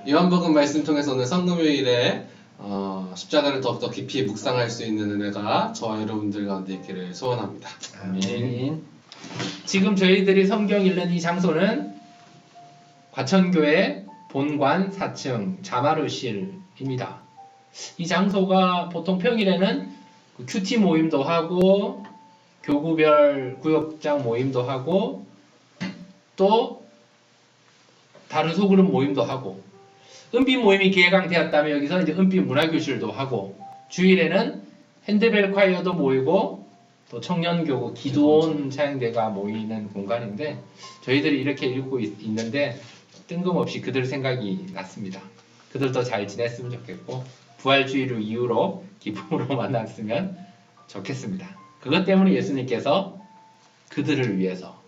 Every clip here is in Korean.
요한복음 말씀 통해서는 성금요일에 십자가를 더욱더 깊이 묵상할 수 있는 은혜가 저와 여러분들 가운데 있기를 소원합니다. 아멘. 지금 저희들이 성경 읽는 이 장소는 과천교회 본관 4층 자마루실입니다. 이 장소가 보통 평일에는 큐티 모임도 하고 교구별 구역장 모임도 하고 또 다른 소그룹 모임도 하고 은빛 모임이 기획되었다면 여기서 이제 은빛 문화교실도 하고 주일에는 핸드벨 콰이어도 모이고 또 청년교구 기도원 찬양대가 모이는 공간인데 저희들이 이렇게 읽고 있는데 뜬금없이 그들 생각이 났습니다. 그들도 잘 지냈으면 좋겠고 부활주의를 이유로 기쁨으로 만났으면 좋겠습니다. 그것 때문에 예수님께서 그들을 위해서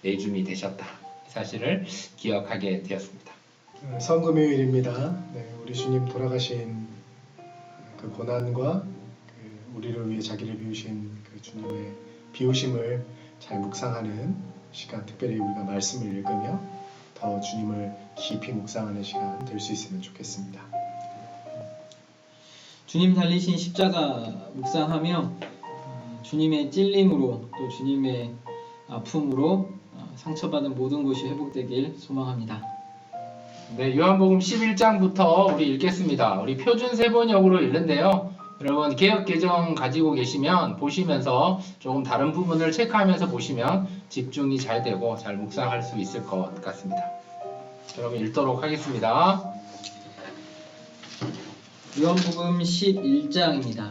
내줌이 되셨다. 이 사실을 기억하게 되었습니다. 성금요일입니다. 우리 주님 돌아가신 그 고난과 우리를 위해 자기를 비우신 그 주님의 비우심을 잘 묵상하는 시간, 특별히 우리가 말씀을 읽으며 더 주님을 깊이 묵상하는 시간 될 수 있으면 좋겠습니다. 주님 달리신 십자가 묵상하며 주님의 찔림으로 또 주님의 아픔으로 상처받은 모든 것이 회복되길 소망합니다. 네, 요한복음 11장부터 우리 읽겠습니다. 우리 표준 세번역으로 읽는데요. 여러분 개역 개정 가지고 계시면 보시면서 조금 다른 부분을 체크하면서 보시면 집중이 잘 되고 잘 묵상할 수 있을 것 같습니다. 여러분 읽도록 하겠습니다. 요한복음 11장입니다.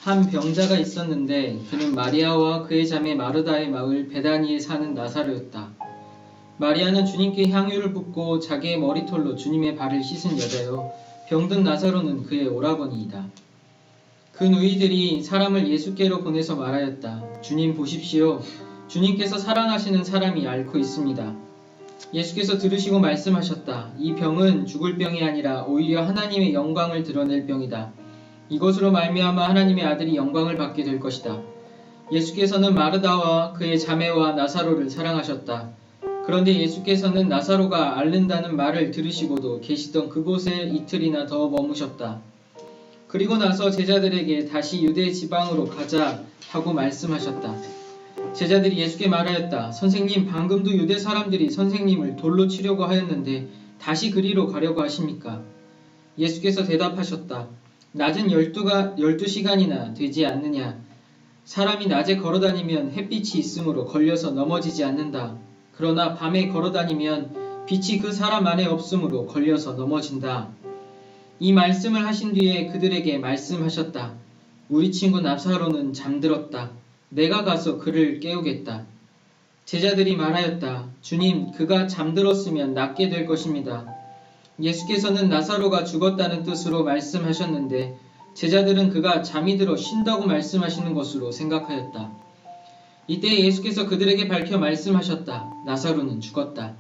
한 병자가 있었는데 그는 마리아와 그의 자매 마르다의 마을 베다니에 사는 나사로였다. 마리아는 주님께 향유를 붓고 자기의 머리털로 주님의 발을 씻은 여자요 병든 나사로는 그의 오라버니이다. 그 누이들이 사람을 예수께로 보내서 말하였다. 주님 보십시오. 주님께서 사랑하시는 사람이 앓고 있습니다. 예수께서 들으시고 말씀하셨다. 이 병은 죽을 병이 아니라 오히려 하나님의 영광을 드러낼 병이다. 이것으로 말미암아 하나님의 아들이 영광을 받게 될 것이다. 예수께서는 마르다와 그의 자매와 나사로를 사랑하셨다. 그런데 예수께서는 나사로가 앓는다는 말을 들으시고도 계시던 그곳에 이틀이나 더 머무셨다. 그리고 나서 제자들에게 다시 유대 지방으로 가자 하고 말씀하셨다. 제자들이 예수께 말하였다. 선생님, 방금도 유대 사람들이 선생님을 돌로 치려고 하였는데 다시 그리로 가려고 하십니까? 예수께서 대답하셨다. 낮은 12시간이나 되지 않느냐? 사람이 낮에 걸어다니면 햇빛이 있으므로 걸려서 넘어지지 않는다. 그러나 밤에 걸어다니면 빛이 그 사람 안에 없으므로 걸려서 넘어진다. 이 말씀을 하신 뒤에 그들에게 말씀하셨다. 우리 친구 나사로는 잠들었다. 내가 가서 그를 깨우겠다. 제자들이 말하였다. 주님, 그가 잠들었으면 낫게 될 것입니다. 예수께서는 나사로가 죽었다는 뜻으로 말씀하셨는데 제자들은 그가 잠이 들어 쉰다고 말씀하시는 것으로 생각하였다. 이때 예수께서 그들에게 밝혀 말씀하셨다. 나사로는 죽었다.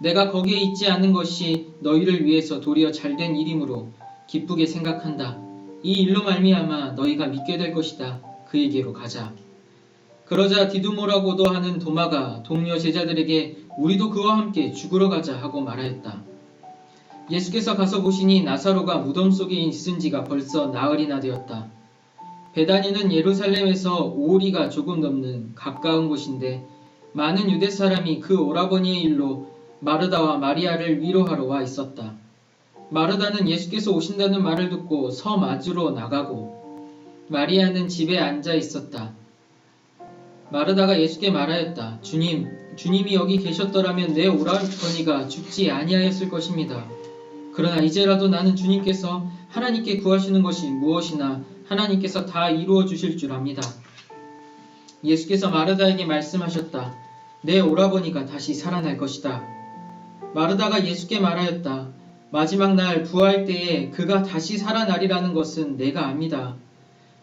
내가 거기에 있지 않은 것이 너희를 위해서 도리어 잘된 일이므로 기쁘게 생각한다. 이 일로 말미암아 너희가 믿게 될 것이다. 그에게로 가자. 그러자 디두모라고도 하는 도마가 동료 제자들에게 우리도 그와 함께 죽으러 가자 하고 말하였다. 예수께서 가서 보시니 나사로가 무덤 속에 있은 지가 벌써 나흘이나 되었다. 베다니는 예루살렘에서 5리가 조금 넘는 가까운 곳인데 많은 유대 사람이 그 오라버니의 일로 마르다와 마리아를 위로하러 와 있었다. 마르다는 예수께서 오신다는 말을 듣고 섬 안으로 나가고 마리아는 집에 앉아 있었다. 마르다가 예수께 말하였다. 주님이 여기 계셨더라면 내 오라버니가 죽지 아니하였을 것입니다. 그러나 이제라도 나는 주님께서 하나님께 구하시는 것이 무엇이나 하나님께서 다 이루어 주실 줄 압니다. 예수께서 마르다에게 말씀하셨다. 내 오라버니가 다시 살아날 것이다. 마르다가 예수께 말하였다. 마지막 날 부활 때에 그가 다시 살아나리라는 것은 내가 압니다.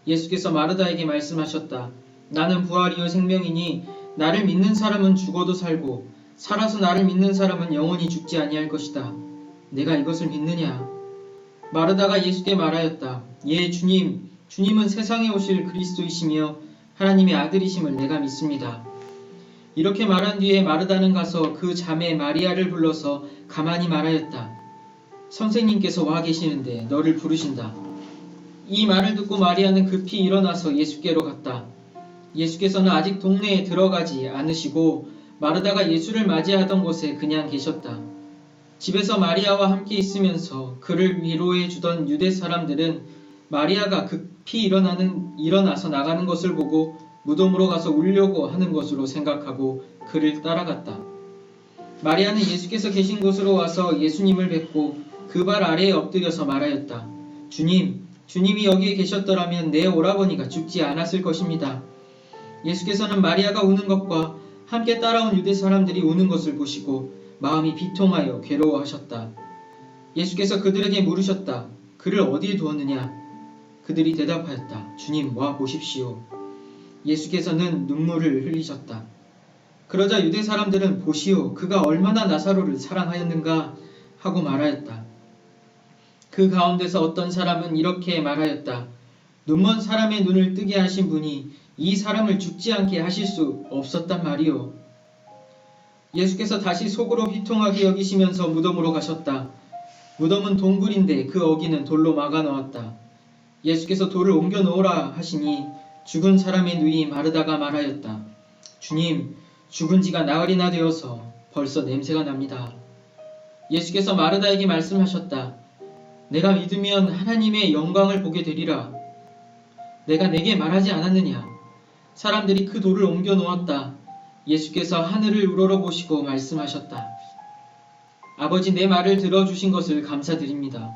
예수께서 마르다에게 말씀하셨다. 나는 부활이요 생명이니 나를 믿는 사람은 죽어도 살고 살아서 나를 믿는 사람은 영원히 죽지 아니할 것이다. 내가 이것을 믿느냐? 마르다가 예수께 말하였다. 예, 주님은 세상에 오실 그리스도이시며 하나님의 아들이심을 내가 믿습니다. 이렇게 말한 뒤에 마르다는 가서 그 자매 마리아를 불러서 가만히 말하였다. 선생님께서 와 계시는데 너를 부르신다. 이 말을 듣고 마리아는 급히 일어나서 예수께로 갔다. 예수께서는 아직 동네에 들어가지 않으시고 마르다가 예수를 맞이하던 곳에 그냥 계셨다. 집에서 마리아와 함께 있으면서 그를 위로해 주던 유대 사람들은 마리아가 급히 일어나서 나가는 것을 보고 무덤으로 가서 울려고 하는 것으로 생각하고 그를 따라갔다. 마리아는 예수께서 계신 곳으로 와서 예수님을 뵙고 그 발 아래에 엎드려서 말하였다. 주님이 여기에 계셨더라면 내 오라버니가 죽지 않았을 것입니다. 예수께서는 마리아가 우는 것과 함께 따라온 유대 사람들이 우는 것을 보시고 마음이 비통하여 괴로워하셨다. 예수께서 그들에게 물으셨다. 그를 어디에 두었느냐? 그들이 대답하였다. 주님, 와 보십시오. 예수께서는 눈물을 흘리셨다. 그러자 유대 사람들은 보시오, 그가 얼마나 나사로를 사랑하였는가 하고 말하였다. 그 가운데서 어떤 사람은 이렇게 말하였다. 눈먼 사람의 눈을 뜨게 하신 분이 이 사람을 죽지 않게 하실 수 없었단 말이오. 예수께서 다시 속으로 휘통하게 여기시면서 무덤으로 가셨다. 무덤은 동굴인데 그 어귀는 돌로 막아 놓았다. 예수께서 돌을 옮겨 놓으라 하시니 죽은 사람의 누이 마르다가 말하였다. 주님, 죽은 지가 나흘이나 되어서 벌써 냄새가 납니다. 예수께서 마르다에게 말씀하셨다. 내가 믿으면 하나님의 영광을 보게 되리라. 내가 내게 말하지 않았느냐? 사람들이 그 돌을 옮겨 놓았다. 예수께서 하늘을 우러러보시고 말씀하셨다. 아버지, 내 말을 들어주신 것을 감사드립니다.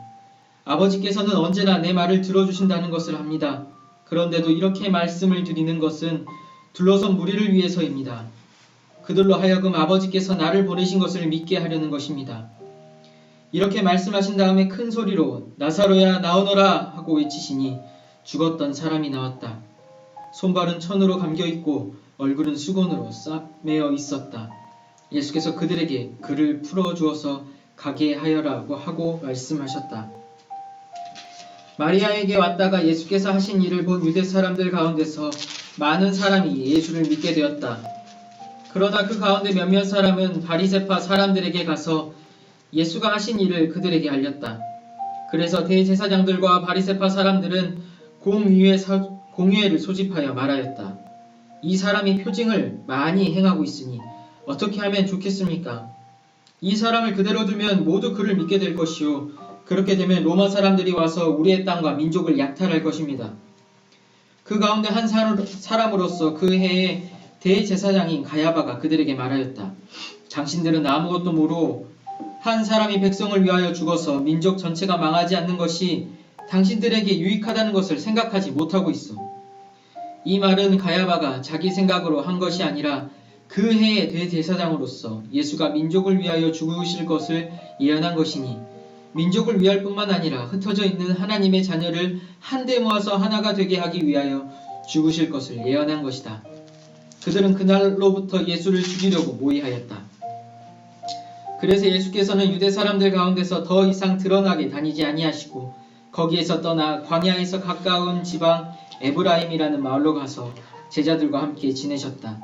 아버지께서는 언제나 내 말을 들어주신다는 것을 합니다. 그런데도 이렇게 말씀을 드리는 것은 둘러선 무리를 위해서입니다. 그들로 하여금 아버지께서 나를 보내신 것을 믿게 하려는 것입니다. 이렇게 말씀하신 다음에 큰 소리로 나사로야 나오너라 하고 외치시니 죽었던 사람이 나왔다. 손발은 천으로 감겨있고 얼굴은 수건으로 싹 매어 있었다. 예수께서 그들에게 그를 풀어주어서 가게 하여라고 하고 말씀하셨다. 마리아에게 왔다가 예수께서 하신 일을 본 유대 사람들 가운데서 많은 사람이 예수를 믿게 되었다. 그러다 그 가운데 몇몇 사람은 바리새파 사람들에게 가서 예수가 하신 일을 그들에게 알렸다. 그래서 대제사장들과 바리새파 사람들은 공의회를 소집하여 말하였다. 이 사람이 표징을 많이 행하고 있으니 어떻게 하면 좋겠습니까? 이 사람을 그대로 두면 모두 그를 믿게 될 것이요. 그렇게 되면 로마 사람들이 와서 우리의 땅과 민족을 약탈할 것입니다. 그 가운데 한 사람으로서 그 해에 대제사장인 가야바가 그들에게 말하였다. 당신들은 아무것도 모르고 한 사람이 백성을 위하여 죽어서 민족 전체가 망하지 않는 것이 당신들에게 유익하다는 것을 생각하지 못하고 있어. 이 말은 가야바가 자기 생각으로 한 것이 아니라 그 해의 대제사장으로서 예수가 민족을 위하여 죽으실 것을 예언한 것이니 민족을 위할 뿐만 아니라 흩어져 있는 하나님의 자녀를 한데 모아서 하나가 되게 하기 위하여 죽으실 것을 예언한 것이다. 그들은 그날로부터 예수를 죽이려고 모의하였다. 그래서 예수께서는 유대 사람들 가운데서 더 이상 드러나게 다니지 아니하시고 거기에서 떠나 광야에서 가까운 지방 에브라임이라는 마을로 가서 제자들과 함께 지내셨다.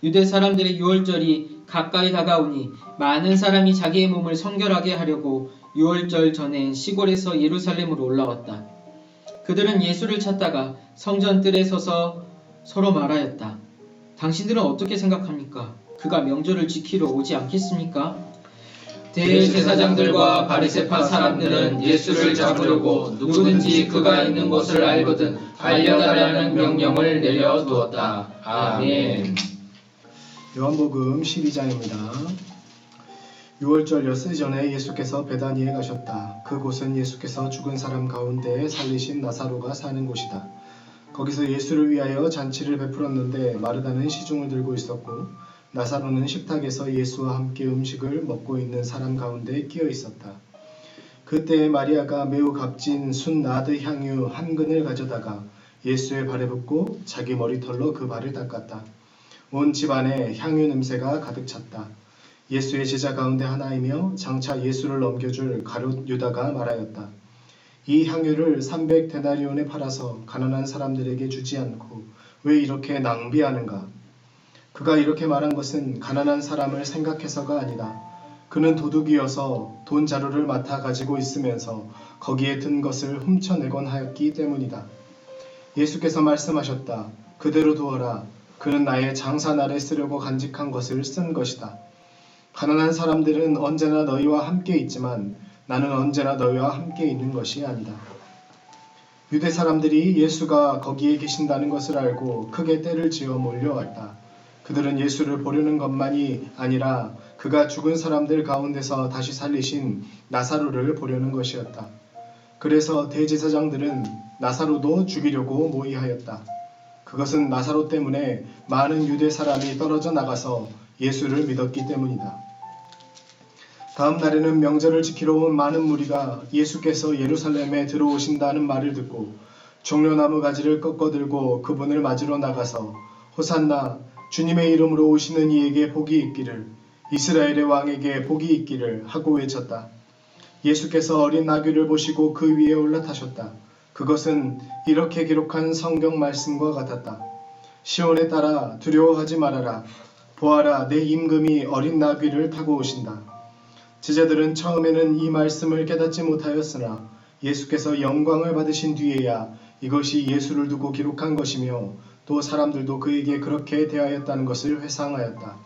유대 사람들의 유월절이 가까이 다가오니 많은 사람이 자기의 몸을 성결하게 하려고 유월절 전에 시골에서 예루살렘으로 올라왔다. 그들은 예수를 찾다가 성전 뜰에 서서 서로 말하였다. 당신들은 어떻게 생각합니까? 그가 명절을 지키러 오지 않겠습니까? 대제사장들과 바리새파 사람들은 예수를 잡으려고 누구든지 그가 있는 곳을 알거든 알려달라는 명령을 내려두었다. 아멘. 요한복음 12장입니다. 6월절 엿새 전에 예수께서 베다니에 가셨다. 그곳은 예수께서 죽은 사람 가운데 살리신 나사로가 사는 곳이다. 거기서 예수를 위하여 잔치를 베풀었는데 마르다는 시중을 들고 있었고 나사로는 식탁에서 예수와 함께 음식을 먹고 있는 사람 가운데 끼어 있었다. 그때 마리아가 매우 값진 순나드 향유 한 근을 가져다가 예수의 발에 붓고 자기 머리털로 그 발을 닦았다. 온 집안에 향유 냄새가 가득 찼다. 예수의 제자 가운데 하나이며 장차 예수를 넘겨줄 가룟 유다가 말하였다. 이 향유를 300데나리온에 팔아서 가난한 사람들에게 주지 않고 왜 이렇게 낭비하는가? 그가 이렇게 말한 것은 가난한 사람을 생각해서가 아니다. 그는 도둑이어서 돈 자루를 맡아 가지고 있으면서 거기에 든 것을 훔쳐내곤 하였기 때문이다. 예수께서 말씀하셨다. 그대로 두어라. 그는 나의 장사날에 쓰려고 간직한 것을 쓴 것이다. 가난한 사람들은 언제나 너희와 함께 있지만 나는 언제나 너희와 함께 있는 것이 아니다. 유대 사람들이 예수가 거기에 계신다는 것을 알고 크게 떼를 지어 몰려왔다. 그들은 예수를 보려는 것만이 아니라 그가 죽은 사람들 가운데서 다시 살리신 나사로를 보려는 것이었다. 그래서 대제사장들은 나사로도 죽이려고 모의하였다. 그것은 나사로 때문에 많은 유대 사람이 떨어져 나가서 예수를 믿었기 때문이다. 다음 날에는 명절을 지키러 온 많은 무리가 예수께서 예루살렘에 들어오신다는 말을 듣고 종려나무 가지를 꺾어들고 그분을 맞으러 나가서 호산나 주님의 이름으로 오시는 이에게 복이 있기를 이스라엘의 왕에게 복이 있기를 하고 외쳤다. 예수께서 어린 나귀를 보시고 그 위에 올라타셨다. 그것은 이렇게 기록한 성경 말씀과 같았다. 시온에 따라 두려워하지 말아라. 보아라 내 임금이 어린 나귀를 타고 오신다. 제자들은 처음에는 이 말씀을 깨닫지 못하였으나 예수께서 영광을 받으신 뒤에야 이것이 예수를 두고 기록한 것이며 또 사람들도 그에게 그렇게 대하였다는 것을 회상하였다.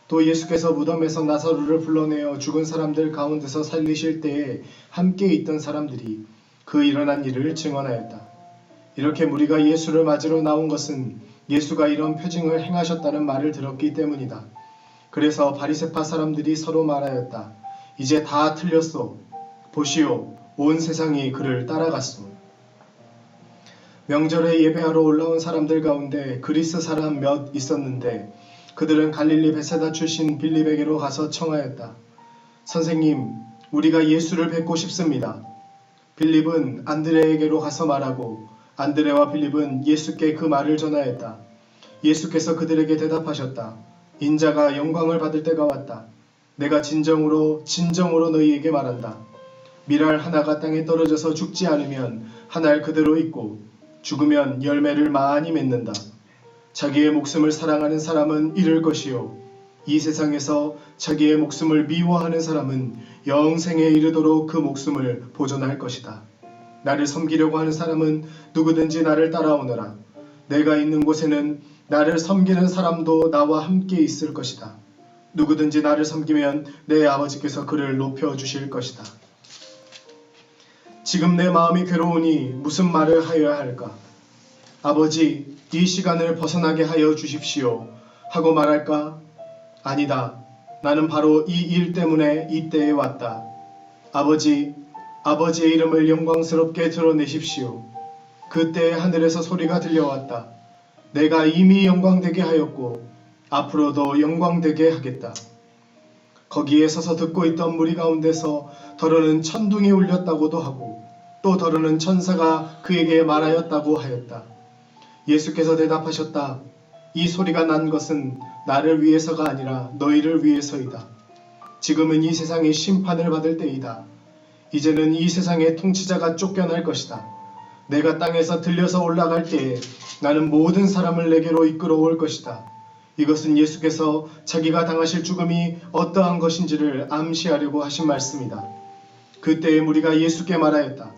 또 예수께서 무덤에서 나사로를 불러내어 죽은 사람들 가운데서 살리실 때에 함께 있던 사람들이 그 일어난 일을 증언하였다. 이렇게 무리가 예수를 맞으러 나온 것은 예수가 이런 표징을 행하셨다는 말을 들었기 때문이다. 그래서 바리새파 사람들이 서로 말하였다. 이제 다 틀렸소. 보시오. 온 세상이 그를 따라갔소. 명절에 예배하러 올라온 사람들 가운데 그리스 사람 몇 있었는데 그들은 갈릴리 베세다 출신 빌립에게로 가서 청하였다. 선생님, 우리가 예수를 뵙고 싶습니다. 빌립은 안드레에게로 가서 말하고 안드레와 빌립은 예수께 그 말을 전하였다. 예수께서 그들에게 대답하셨다. 인자가 영광을 받을 때가 왔다. 내가 진정으로 너희에게 말한다. 밀알 하나가 땅에 떨어져서 죽지 않으면 한 알 그대로 있고 죽으면 열매를 많이 맺는다. 자기의 목숨을 사랑하는 사람은 잃을 것이요 이 세상에서 자기의 목숨을 미워하는 사람은 영생에 이르도록 그 목숨을 보존할 것이다. 나를 섬기려고 하는 사람은 누구든지 나를 따라오너라. 내가 있는 곳에는 나를 섬기는 사람도 나와 함께 있을 것이다. 누구든지 나를 섬기면 내 아버지께서 그를 높여주실 것이다. 지금 내 마음이 괴로우니 무슨 말을 하여야 할까? 아버지, 이 시간을 벗어나게 하여 주십시오 하고 말할까? 아니다. 나는 바로 이 일 때문에 이때에 왔다. 아버지, 아버지의 이름을 영광스럽게 드러내십시오. 그때 하늘에서 소리가 들려왔다. 내가 이미 영광되게 하였고 앞으로도 영광되게 하겠다. 거기에 서서 듣고 있던 무리 가운데서 더러는 천둥이 울렸다고도 하고 또 더러는 천사가 그에게 말하였다고 하였다. 예수께서 대답하셨다. 이 소리가 난 것은 나를 위해서가 아니라 너희를 위해서이다. 지금은 이 세상이 심판을 받을 때이다. 이제는 이 세상의 통치자가 쫓겨날 것이다. 내가 땅에서 들려서 올라갈 때에 나는 모든 사람을 내게로 이끌어올 것이다. 이것은 예수께서 자기가 당하실 죽음이 어떠한 것인지를 암시하려고 하신 말씀이다. 그때에 무리가 예수께 말하였다.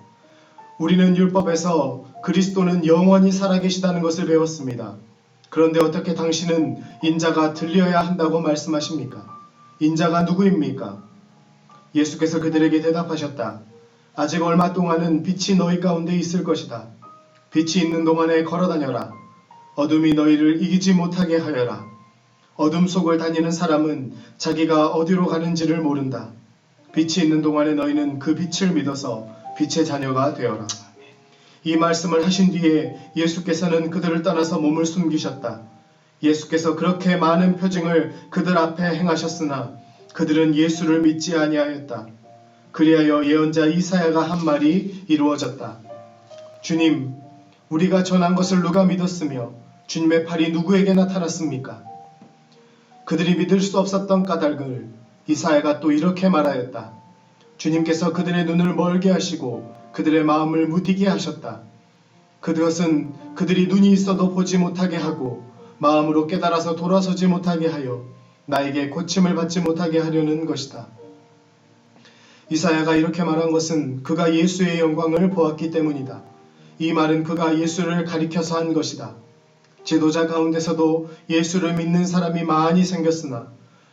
우리는 율법에서 그리스도는 영원히 살아계시다는 것을 배웠습니다. 그런데 어떻게 당신은 인자가 들려야 한다고 말씀하십니까? 인자가 누구입니까? 예수께서 그들에게 대답하셨다. 아직 얼마 동안은 빛이 너희 가운데 있을 것이다. 빛이 있는 동안에 걸어다녀라. 어둠이 너희를 이기지 못하게 하여라. 어둠 속을 다니는 사람은 자기가 어디로 가는지를 모른다. 빛이 있는 동안에 너희는 그 빛을 믿어서 빛의 자녀가 되어라. 이 말씀을 하신 뒤에 예수께서는 그들을 떠나서 몸을 숨기셨다. 예수께서 그렇게 많은 표징을 그들 앞에 행하셨으나 그들은 예수를 믿지 아니하였다. 그리하여 예언자 이사야가 한 말이 이루어졌다. 주님, 우리가 전한 것을 누가 믿었으며 주님의 팔이 누구에게 나타났습니까? 그들이 믿을 수 없었던 까닭을 이사야가 또 이렇게 말하였다. 주님께서 그들의 눈을 멀게 하시고 그들의 마음을 무디게 하셨다. 그것은 그들이 눈이 있어도 보지 못하게 하고 마음으로 깨달아서 돌아서지 못하게 하여 나에게 고침을 받지 못하게 하려는 것이다. 이사야가 이렇게 말한 것은 그가 예수의 영광을 보았기 때문이다. 이 말은 그가 예수를 가리켜서 한 것이다. 지도자 가운데서도 예수를 믿는 사람이 많이 생겼으나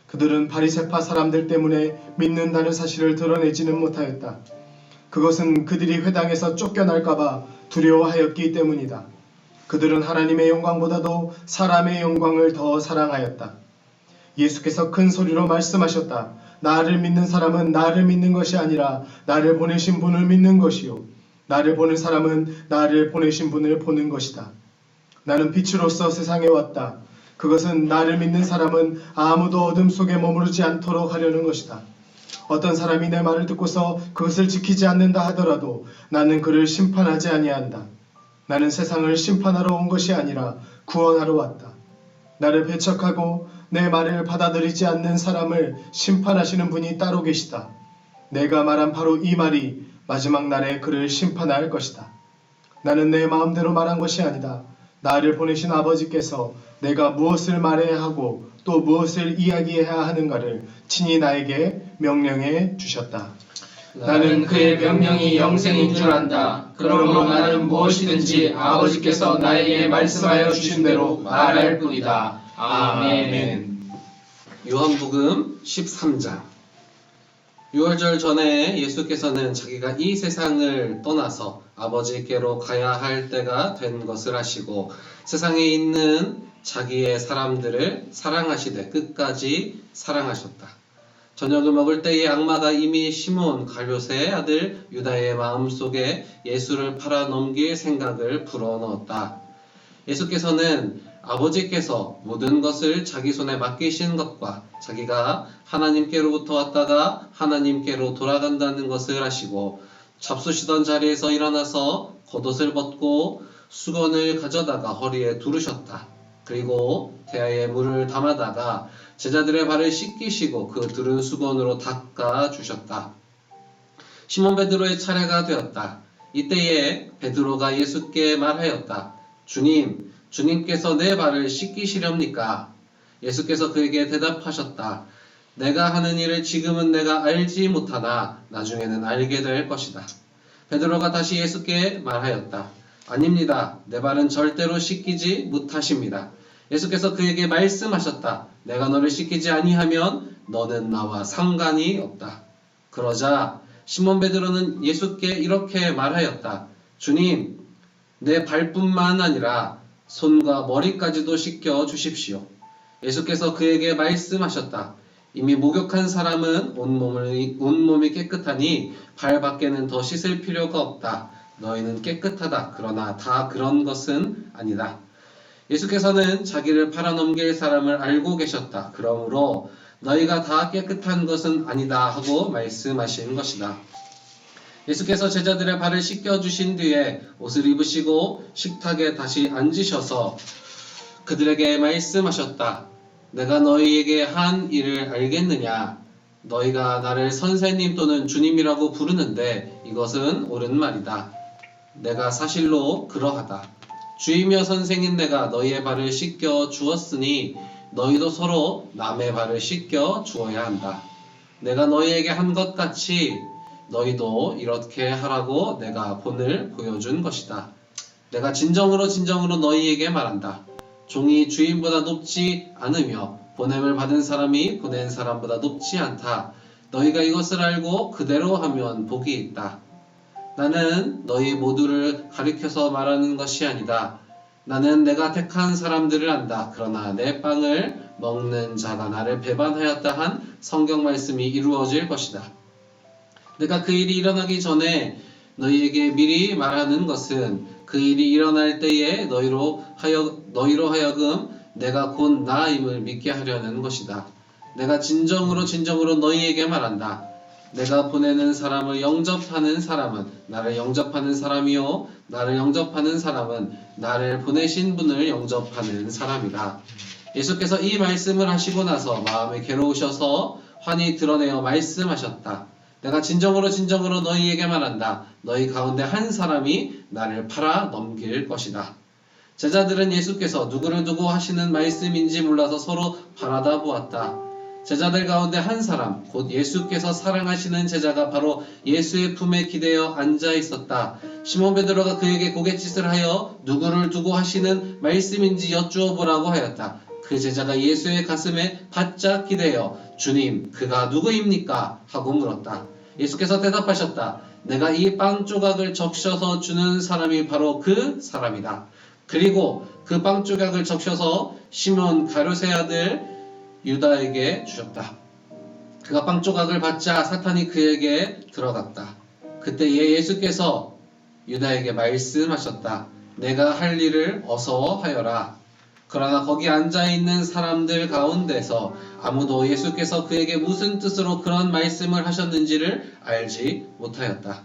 그들은 바리새파 사람들 때문에 믿는다는 사실을 드러내지는 못하였다. 그것은 그들이 회당에서 쫓겨날까봐 두려워하였기 때문이다. 그들은 하나님의 영광보다도 사람의 영광을 더 사랑하였다. 예수께서 큰 소리로 말씀하셨다. 나를 믿는 사람은 나를 믿는 것이 아니라 나를 보내신 분을 믿는 것이요. 나를 보는 사람은 나를 보내신 분을 보는 것이다. 나는 빛으로서 세상에 왔다. 그것은 나를 믿는 사람은 아무도 어둠 속에 머무르지 않도록 하려는 것이다. 어떤 사람이 내 말을 듣고서 그것을 지키지 않는다 하더라도 나는 그를 심판하지 아니한다. 나는 세상을 심판하러 온 것이 아니라 구원하러 왔다. 나를 배척하고 내 말을 받아들이지 않는 사람을 심판하시는 분이 따로 계시다. 내가 말한 바로 이 말이 마지막 날에 그를 심판할 것이다. 나는 내 마음대로 말한 것이 아니다. 나를 보내신 아버지께서 내가 무엇을 말해야 하고 또 무엇을 이야기해야 하는가를 친히 나에게 명령해 주셨다. 나는 그의 명령이 영생인 줄 안다. 그러므로 나는 무엇이든지 아버지께서 나에게 말씀하여 주신 대로 말할 뿐이다. 아멘. 요한복음 13장. 6월절 전에 예수께서는 자기가 이 세상을 떠나서 아버지께로 가야 할 때가 된 것을 아시고 세상에 있는 자기의 사람들을 사랑하시되 끝까지 사랑하셨다. 저녁을 먹을 때에 악마가 이미 시몬 갈요새의 아들 유다의 마음속에 예수를 팔아 넘길 생각을 불어넣었다. 예수께서는 아버지께서 모든 것을 자기 손에 맡기신 것과 자기가 하나님께로부터 왔다가 하나님께로 돌아간다는 것을 아시고 잡수시던 자리에서 일어나서 겉옷을 벗고 수건을 가져다가 허리에 두르셨다. 그리고 대야에 물을 담아다가 제자들의 발을 씻기시고 그 두른 수건으로 닦아 주셨다. 시몬 베드로의 차례가 되었다. 이때에 베드로가 예수께 말하였다. 주님, 주님께서 내 발을 씻기시렵니까? 예수께서 그에게 대답하셨다. 내가 하는 일을 지금은 내가 알지 못하나 나중에는 알게 될 것이다. 베드로가 다시 예수께 말하였다. 아닙니다. 내 발은 절대로 씻기지 못하십니다. 예수께서 그에게 말씀하셨다. 내가 너를 씻기지 아니하면 너는 나와 상관이 없다. 그러자 시몬 베드로는 예수께 이렇게 말하였다. 주님, 내 발뿐만 아니라 손과 머리까지도 씻겨 주십시오. 예수께서 그에게 말씀하셨다. 이미 목욕한 사람은 온몸이 깨끗하니 발 밖에는 더 씻을 필요가 없다. 너희는 깨끗하다. 그러나 다 그런 것은 아니다. 예수께서는 자기를 팔아넘길 사람을 알고 계셨다. 그러므로 너희가 다 깨끗한 것은 아니다 하고 말씀하신 것이다. 예수께서 제자들의 발을 씻겨주신 뒤에 옷을 입으시고 식탁에 다시 앉으셔서 그들에게 말씀하셨다. 내가 너희에게 한 일을 알겠느냐? 너희가 나를 선생님 또는 주님이라고 부르는데 이것은 옳은 말이다. 내가 사실로 그러하다. 주이며 선생인 내가 너희의 발을 씻겨 주었으니 너희도 서로 남의 발을 씻겨 주어야 한다. 내가 너희에게 한 것 같이 너희도 이렇게 하라고 내가 본을 보여준 것이다. 내가 진정으로 너희에게 말한다. 종이 주인보다 높지 않으며 보냄을 받은 사람이 보낸 사람보다 높지 않다. 너희가 이것을 알고 그대로 하면 복이 있다. 나는 너희 모두를 가리켜서 말하는 것이 아니다. 나는 내가 택한 사람들을 안다. 그러나 내 빵을 먹는 자가 나를 배반하였다 한 성경 말씀이 이루어질 것이다. 내가 그 일이 일어나기 전에 너희에게 미리 말하는 것은 그 일이 일어날 때에 너희로 하여금 내가 곧 나임을 믿게 하려는 것이다. 내가 진정으로 너희에게 말한다. 내가 보내는 사람을 영접하는 사람은 나를 영접하는 사람이요 나를 영접하는 사람은 나를 보내신 분을 영접하는 사람이다. 예수께서 이 말씀을 하시고 나서 마음이 괴로우셔서 환히 드러내어 말씀하셨다. 내가 진정으로 너희에게 말한다. 너희 가운데 한 사람이 나를 팔아 넘길 것이다. 제자들은 예수께서 누구를 두고 하시는 말씀인지 몰라서 서로 바라다 보았다. 제자들 가운데 한 사람, 곧 예수께서 사랑하시는 제자가 바로 예수의 품에 기대어 앉아 있었다. 시몬 베드로가 그에게 고갯짓을 하여 누구를 두고 하시는 말씀인지 여쭈어 보라고 하였다. 그 제자가 예수의 가슴에 바짝 기대어 주님, 그가 누구입니까? 하고 물었다. 예수께서 대답하셨다. 내가 이 빵 조각을 적셔서 주는 사람이 바로 그 사람이다. 그리고 그 빵 조각을 적셔서 시몬 가룟의 아들 유다에게 주셨다. 그가 빵 조각을 받자 사탄이 그에게 들어갔다. 그때 예수께서 유다에게 말씀하셨다. 내가 할 일을 어서 하여라. 그러나 거기 앉아있는 사람들 가운데서 아무도 예수께서 그에게 무슨 뜻으로 그런 말씀을 하셨는지를 알지 못하였다.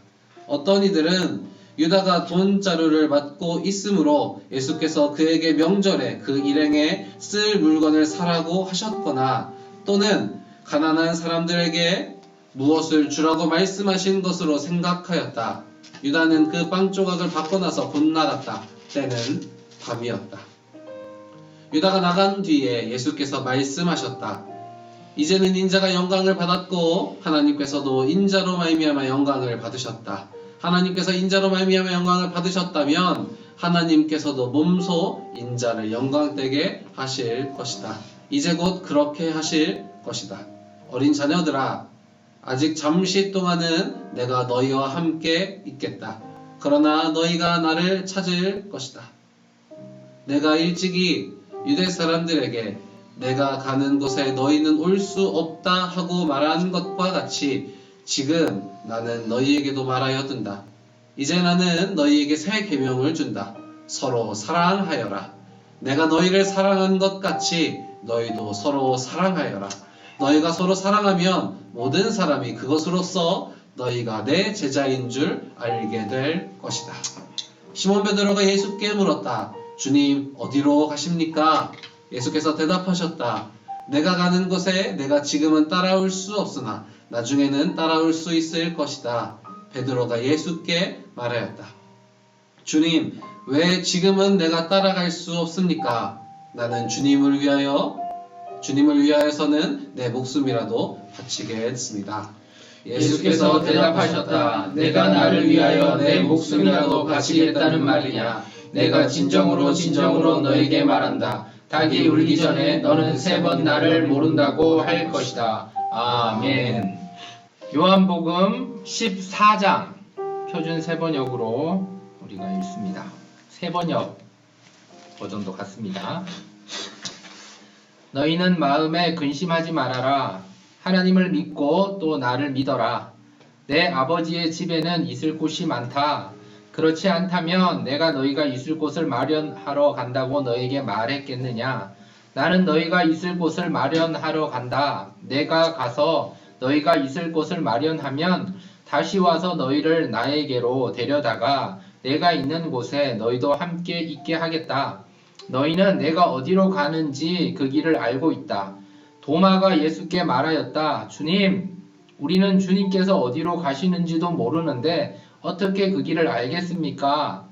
어떤 이들은 유다가 돈자루를 받고 있으므로 예수께서 그에게 명절에 그 일행에 쓸 물건을 사라고 하셨거나 또는 가난한 사람들에게 무엇을 주라고 말씀하신 것으로 생각하였다. 유다는 그 빵 조각을 받고 나서 곧 나갔다. 때는 밤이었다. 유다가 나간 뒤에 예수께서 말씀하셨다. 이제는 인자가 영광을 받았고 하나님께서도 인자로 말미암아 영광을 받으셨다. 하나님께서 인자로 말미암아 영광을 받으셨다면 하나님께서도 몸소 인자를 영광되게 하실 것이다. 이제 곧 그렇게 하실 것이다. 어린 자녀들아, 아직 잠시 동안은 내가 너희와 함께 있겠다. 그러나 너희가 나를 찾을 것이다. 내가 일찍이 유대 사람들에게 내가 가는 곳에 너희는 올 수 없다 하고 말한 것과 같이 지금 나는 너희에게도 말하여 둔다. 이제 나는 너희에게 새 계명을 준다. 서로 사랑하여라. 내가 너희를 사랑한 것 같이 너희도 서로 사랑하여라. 너희가 서로 사랑하면 모든 사람이 그것으로써 너희가 내 제자인 줄 알게 될 것이다. 시몬 베드로가 예수께 물었다. 주님, 어디로 가십니까? 예수께서 대답하셨다. 내가 가는 곳에 내가 지금은 따라올 수 없으나 나중에는 따라올 수 있을 것이다. 베드로가 예수께 말하였다. 주님, 왜 지금은 내가 따라갈 수 없습니까? 나는 주님을 위하여서는 내 목숨이라도 바치겠습니다. 예수께서 대답하셨다. 내가 나를 위하여 내 목숨이라도 바치겠다는 말이냐? 내가 진정으로 너에게 말한다. 닭이 울기 전에 너는 3번 나를 모른다고 할 것이다. 아멘. 요한복음 14장 표준 세번역으로 우리가 읽습니다. 세번역 버전도 같습니다. 너희는 마음에 근심하지 말아라. 하나님을 믿고 또 나를 믿어라. 내 아버지의 집에는 있을 곳이 많다. 그렇지 않다면 내가 너희가 있을 곳을 마련하러 간다고 너에게 말했겠느냐? 나는 너희가 있을 곳을 마련하러 간다. 내가 가서 너희가 있을 곳을 마련하면 다시 와서 너희를 나에게로 데려다가 내가 있는 곳에 너희도 함께 있게 하겠다. 너희는 내가 어디로 가는지 그 길을 알고 있다. 도마가 예수께 말하였다. 주님, 우리는 주님께서 어디로 가시는지도 모르는데 어떻게 그 길을 알겠습니까?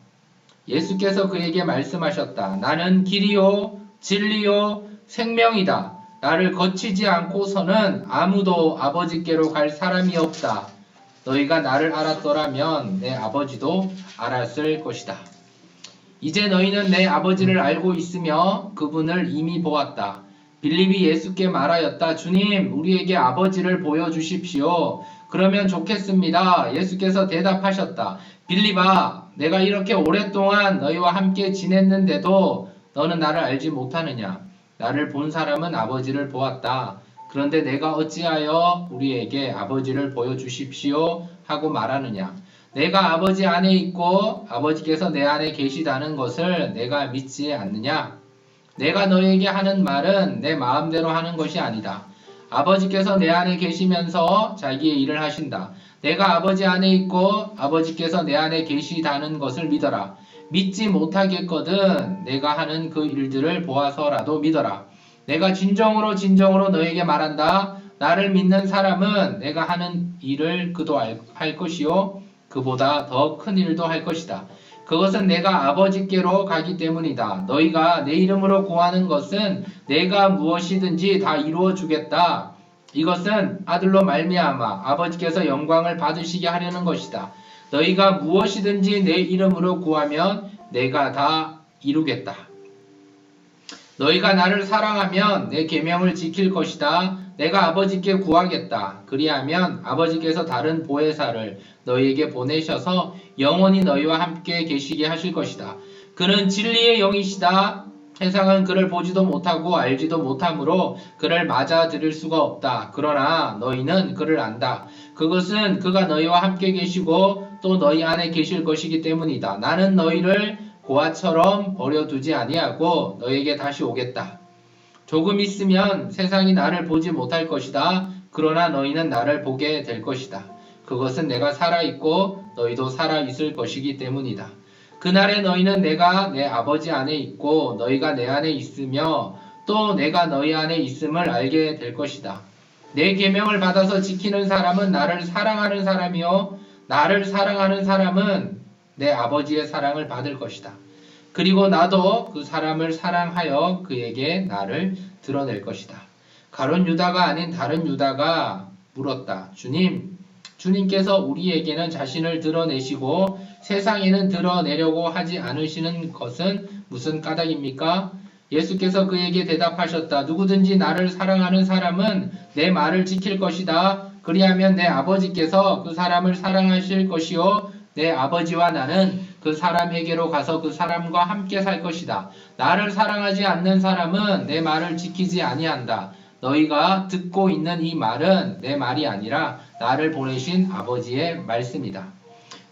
예수께서 그에게 말씀하셨다. 나는 길이요, 진리요, 생명이다. 나를 거치지 않고서는 아무도 아버지께로 갈 사람이 없다. 너희가 나를 알았더라면 내 아버지도 알았을 것이다. 이제 너희는 내 아버지를 알고 있으며 그분을 이미 보았다. 빌립이 예수께 말하였다. 주님, 우리에게 아버지를 보여주십시오. 그러면 좋겠습니다. 예수께서 대답하셨다. 빌립아, 내가 이렇게 오랫동안 너희와 함께 지냈는데도 너는 나를 알지 못하느냐? 나를 본 사람은 아버지를 보았다. 그런데 내가 어찌하여 우리에게 아버지를 보여주십시오 하고 말하느냐? 내가 아버지 안에 있고 아버지께서 내 안에 계시다는 것을 내가 믿지 않느냐? 내가 너에게 하는 말은 내 마음대로 하는 것이 아니다. 아버지께서 내 안에 계시면서 자기의 일을 하신다. 내가 아버지 안에 있고 아버지께서 내 안에 계시다는 것을 믿어라. 믿지 못하겠거든 내가 하는 그 일들을 보아서라도 믿어라. 내가 진정으로 너에게 말한다. 나를 믿는 사람은 내가 하는 일을 그도 할 것이요 그보다 더 큰 일도 할 것이다. 그것은 내가 아버지께로 가기 때문이다. 너희가 내 이름으로 구하는 것은 내가 무엇이든지 다 이루어 주겠다. 이것은 아들로 말미암아 아버지께서 영광을 받으시게 하려는 것이다. 너희가 무엇이든지 내 이름으로 구하면 내가 다 이루겠다. 너희가 나를 사랑하면 내 계명을 지킬 것이다. 내가 아버지께 구하겠다. 그리하면 아버지께서 다른 보혜사를 너희에게 보내셔서 영원히 너희와 함께 계시게 하실 것이다. 그는 진리의 영이시다. 세상은 그를 보지도 못하고 알지도 못하므로 그를 맞아들일 수가 없다. 그러나 너희는 그를 안다. 그것은 그가 너희와 함께 계시고 또 너희 안에 계실 것이기 때문이다. 나는 너희를 고아처럼 버려두지 아니하고 너희에게 다시 오겠다. 조금 있으면 세상이 나를 보지 못할 것이다. 그러나 너희는 나를 보게 될 것이다. 그것은 내가 살아있고 너희도 살아있을 것이기 때문이다. 그날에 너희는 내가 내 아버지 안에 있고 너희가 내 안에 있으며 또 내가 너희 안에 있음을 알게 될 것이다. 내 계명을 받아서 지키는 사람은 나를 사랑하는 사람이요 나를 사랑하는 사람은 내 아버지의 사랑을 받을 것이다. 그리고 나도 그 사람을 사랑하여 그에게 나를 드러낼 것이다. 가룟 유다가 아닌 다른 유다가 물었다. 주님께서 우리에게는 자신을 드러내시고 세상에는 드러내려고 하지 않으시는 것은 무슨 까닭입니까? 예수께서 그에게 대답하셨다. 누구든지 나를 사랑하는 사람은 내 말을 지킬 것이다. 그리하면 내 아버지께서 그 사람을 사랑하실 것이요 내 아버지와 나는 그 사람에게로 가서 그 사람과 함께 살 것이다. 나를 사랑하지 않는 사람은 내 말을 지키지 아니한다. 너희가 듣고 있는 이 말은 내 말이 아니라 나를 보내신 아버지의 말씀이다.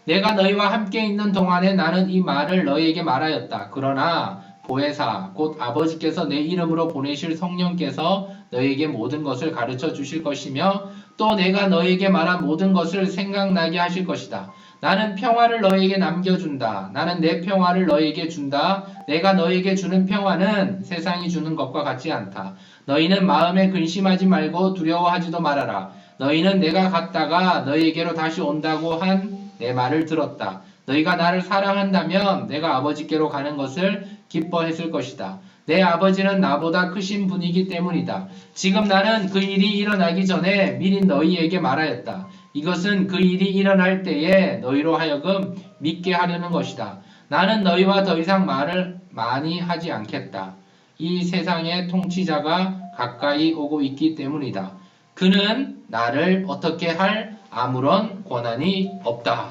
내가 너희와 함께 있는 동안에 나는 이 말을 너희에게 말하였다. 그러나 보혜사 곧 아버지께서 내 이름으로 보내실 성령께서 너희에게 모든 것을 가르쳐 주실 것이며 또 내가 너희에게 말한 모든 것을 생각나게 하실 것이다. 나는 평화를 너희에게 남겨준다. 나는 내 평화를 너희에게 준다. 내가 너희에게 주는 평화는 세상이 주는 것과 같지 않다. 너희는 마음에 근심하지 말고 두려워하지도 말아라. 너희는 내가 갔다가 너희에게로 다시 온다고 한 내 말을 들었다. 너희가 나를 사랑한다면 내가 아버지께로 가는 것을 기뻐했을 것이다. 내 아버지는 나보다 크신 분이기 때문이다. 지금 나는 그 일이 일어나기 전에 미리 너희에게 말하였다. 이것은 그 일이 일어날 때에 너희로 하여금 믿게 하려는 것이다. 나는 너희와 더 이상 말을 많이 하지 않겠다. 이 세상의 통치자가 가까이 오고 있기 때문이다. 그는 나를 어떻게 할 아무런 권한이 없다.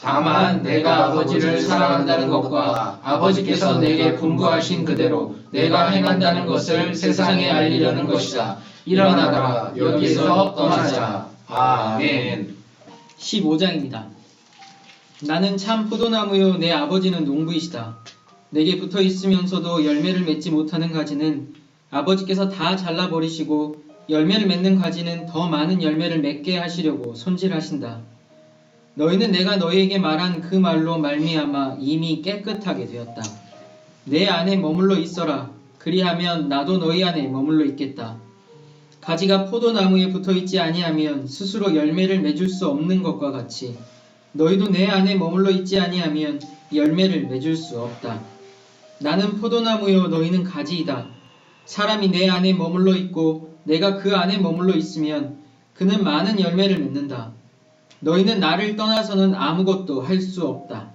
다만 내가 아버지를 사랑한다는 것과 아버지께서 내게 분부하신 그대로 내가 행한다는 것을 세상에 알리려는 것이다. 일어나라 여기서 떠나자. 아멘. 15장입니다. 나는 참 포도나무요 내 아버지는 농부이시다. 내게 붙어 있으면서도 열매를 맺지 못하는 가지는 아버지께서 다 잘라버리시고 열매를 맺는 가지는 더 많은 열매를 맺게 하시려고 손질하신다. 너희는 내가 너희에게 말한 그 말로 말미암아 이미 깨끗하게 되었다. 내 안에 머물러 있어라. 그리하면 나도 너희 안에 머물러 있겠다. 가지가 포도나무에 붙어 있지 아니하면 스스로 열매를 맺을 수 없는 것과 같이 너희도 내 안에 머물러 있지 아니하면 열매를 맺을 수 없다. 나는 포도나무요 너희는 가지이다. 사람이 내 안에 머물러 있고 내가 그 안에 머물러 있으면 그는 많은 열매를 맺는다. 너희는 나를 떠나서는 아무것도 할 수 없다.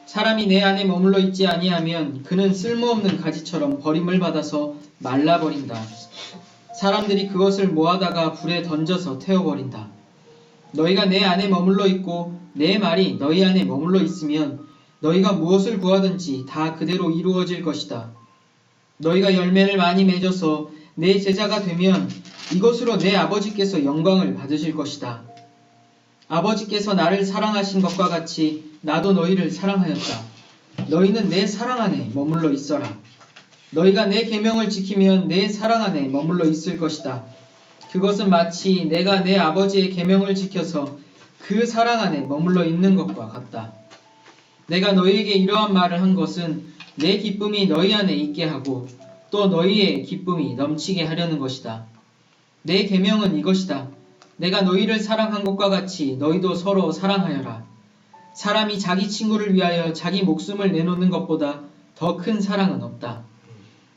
사람이 내 안에 머물러 있지 아니하면 그는 쓸모없는 가지처럼 버림을 받아서 말라버린다. 사람들이 그것을 모아다가 불에 던져서 태워버린다. 너희가 내 안에 머물러 있고 내 말이 너희 안에 머물러 있으면 너희가 무엇을 구하든지 다 그대로 이루어질 것이다. 너희가 열매를 많이 맺어서 내 제자가 되면 이것으로 내 아버지께서 영광을 받으실 것이다. 아버지께서 나를 사랑하신 것과 같이 나도 너희를 사랑하였다. 너희는 내 사랑 안에 머물러 있어라. 너희가 내 계명을 지키면 내 사랑 안에 머물러 있을 것이다. 그것은 마치 내가 내 아버지의 계명을 지켜서 그 사랑 안에 머물러 있는 것과 같다. 내가 너희에게 이러한 말을 한 것은 내 기쁨이 너희 안에 있게 하고 또 너희의 기쁨이 넘치게 하려는 것이다. 내 계명은 이것이다. 내가 너희를 사랑한 것과 같이 너희도 서로 사랑하여라. 사람이 자기 친구를 위하여 자기 목숨을 내놓는 것보다 더 큰 사랑은 없다.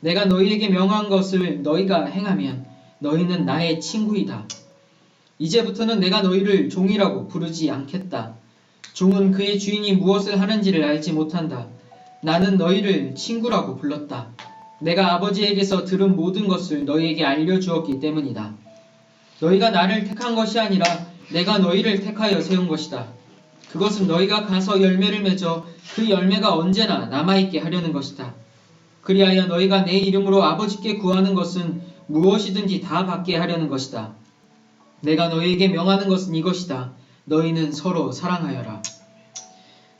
내가 너희에게 명한 것을 너희가 행하면 너희는 나의 친구이다. 이제부터는 내가 너희를 종이라고 부르지 않겠다. 종은 그의 주인이 무엇을 하는지를 알지 못한다. 나는 너희를 친구라고 불렀다. 내가 아버지에게서 들은 모든 것을 너희에게 알려주었기 때문이다. 너희가 나를 택한 것이 아니라 내가 너희를 택하여 세운 것이다. 그것은 너희가 가서 열매를 맺어 그 열매가 언제나 남아있게 하려는 것이다. 그리하여 너희가 내 이름으로 아버지께 구하는 것은 무엇이든지 다 받게 하려는 것이다. 내가 너희에게 명하는 것은 이것이다. 너희는 서로 사랑하여라.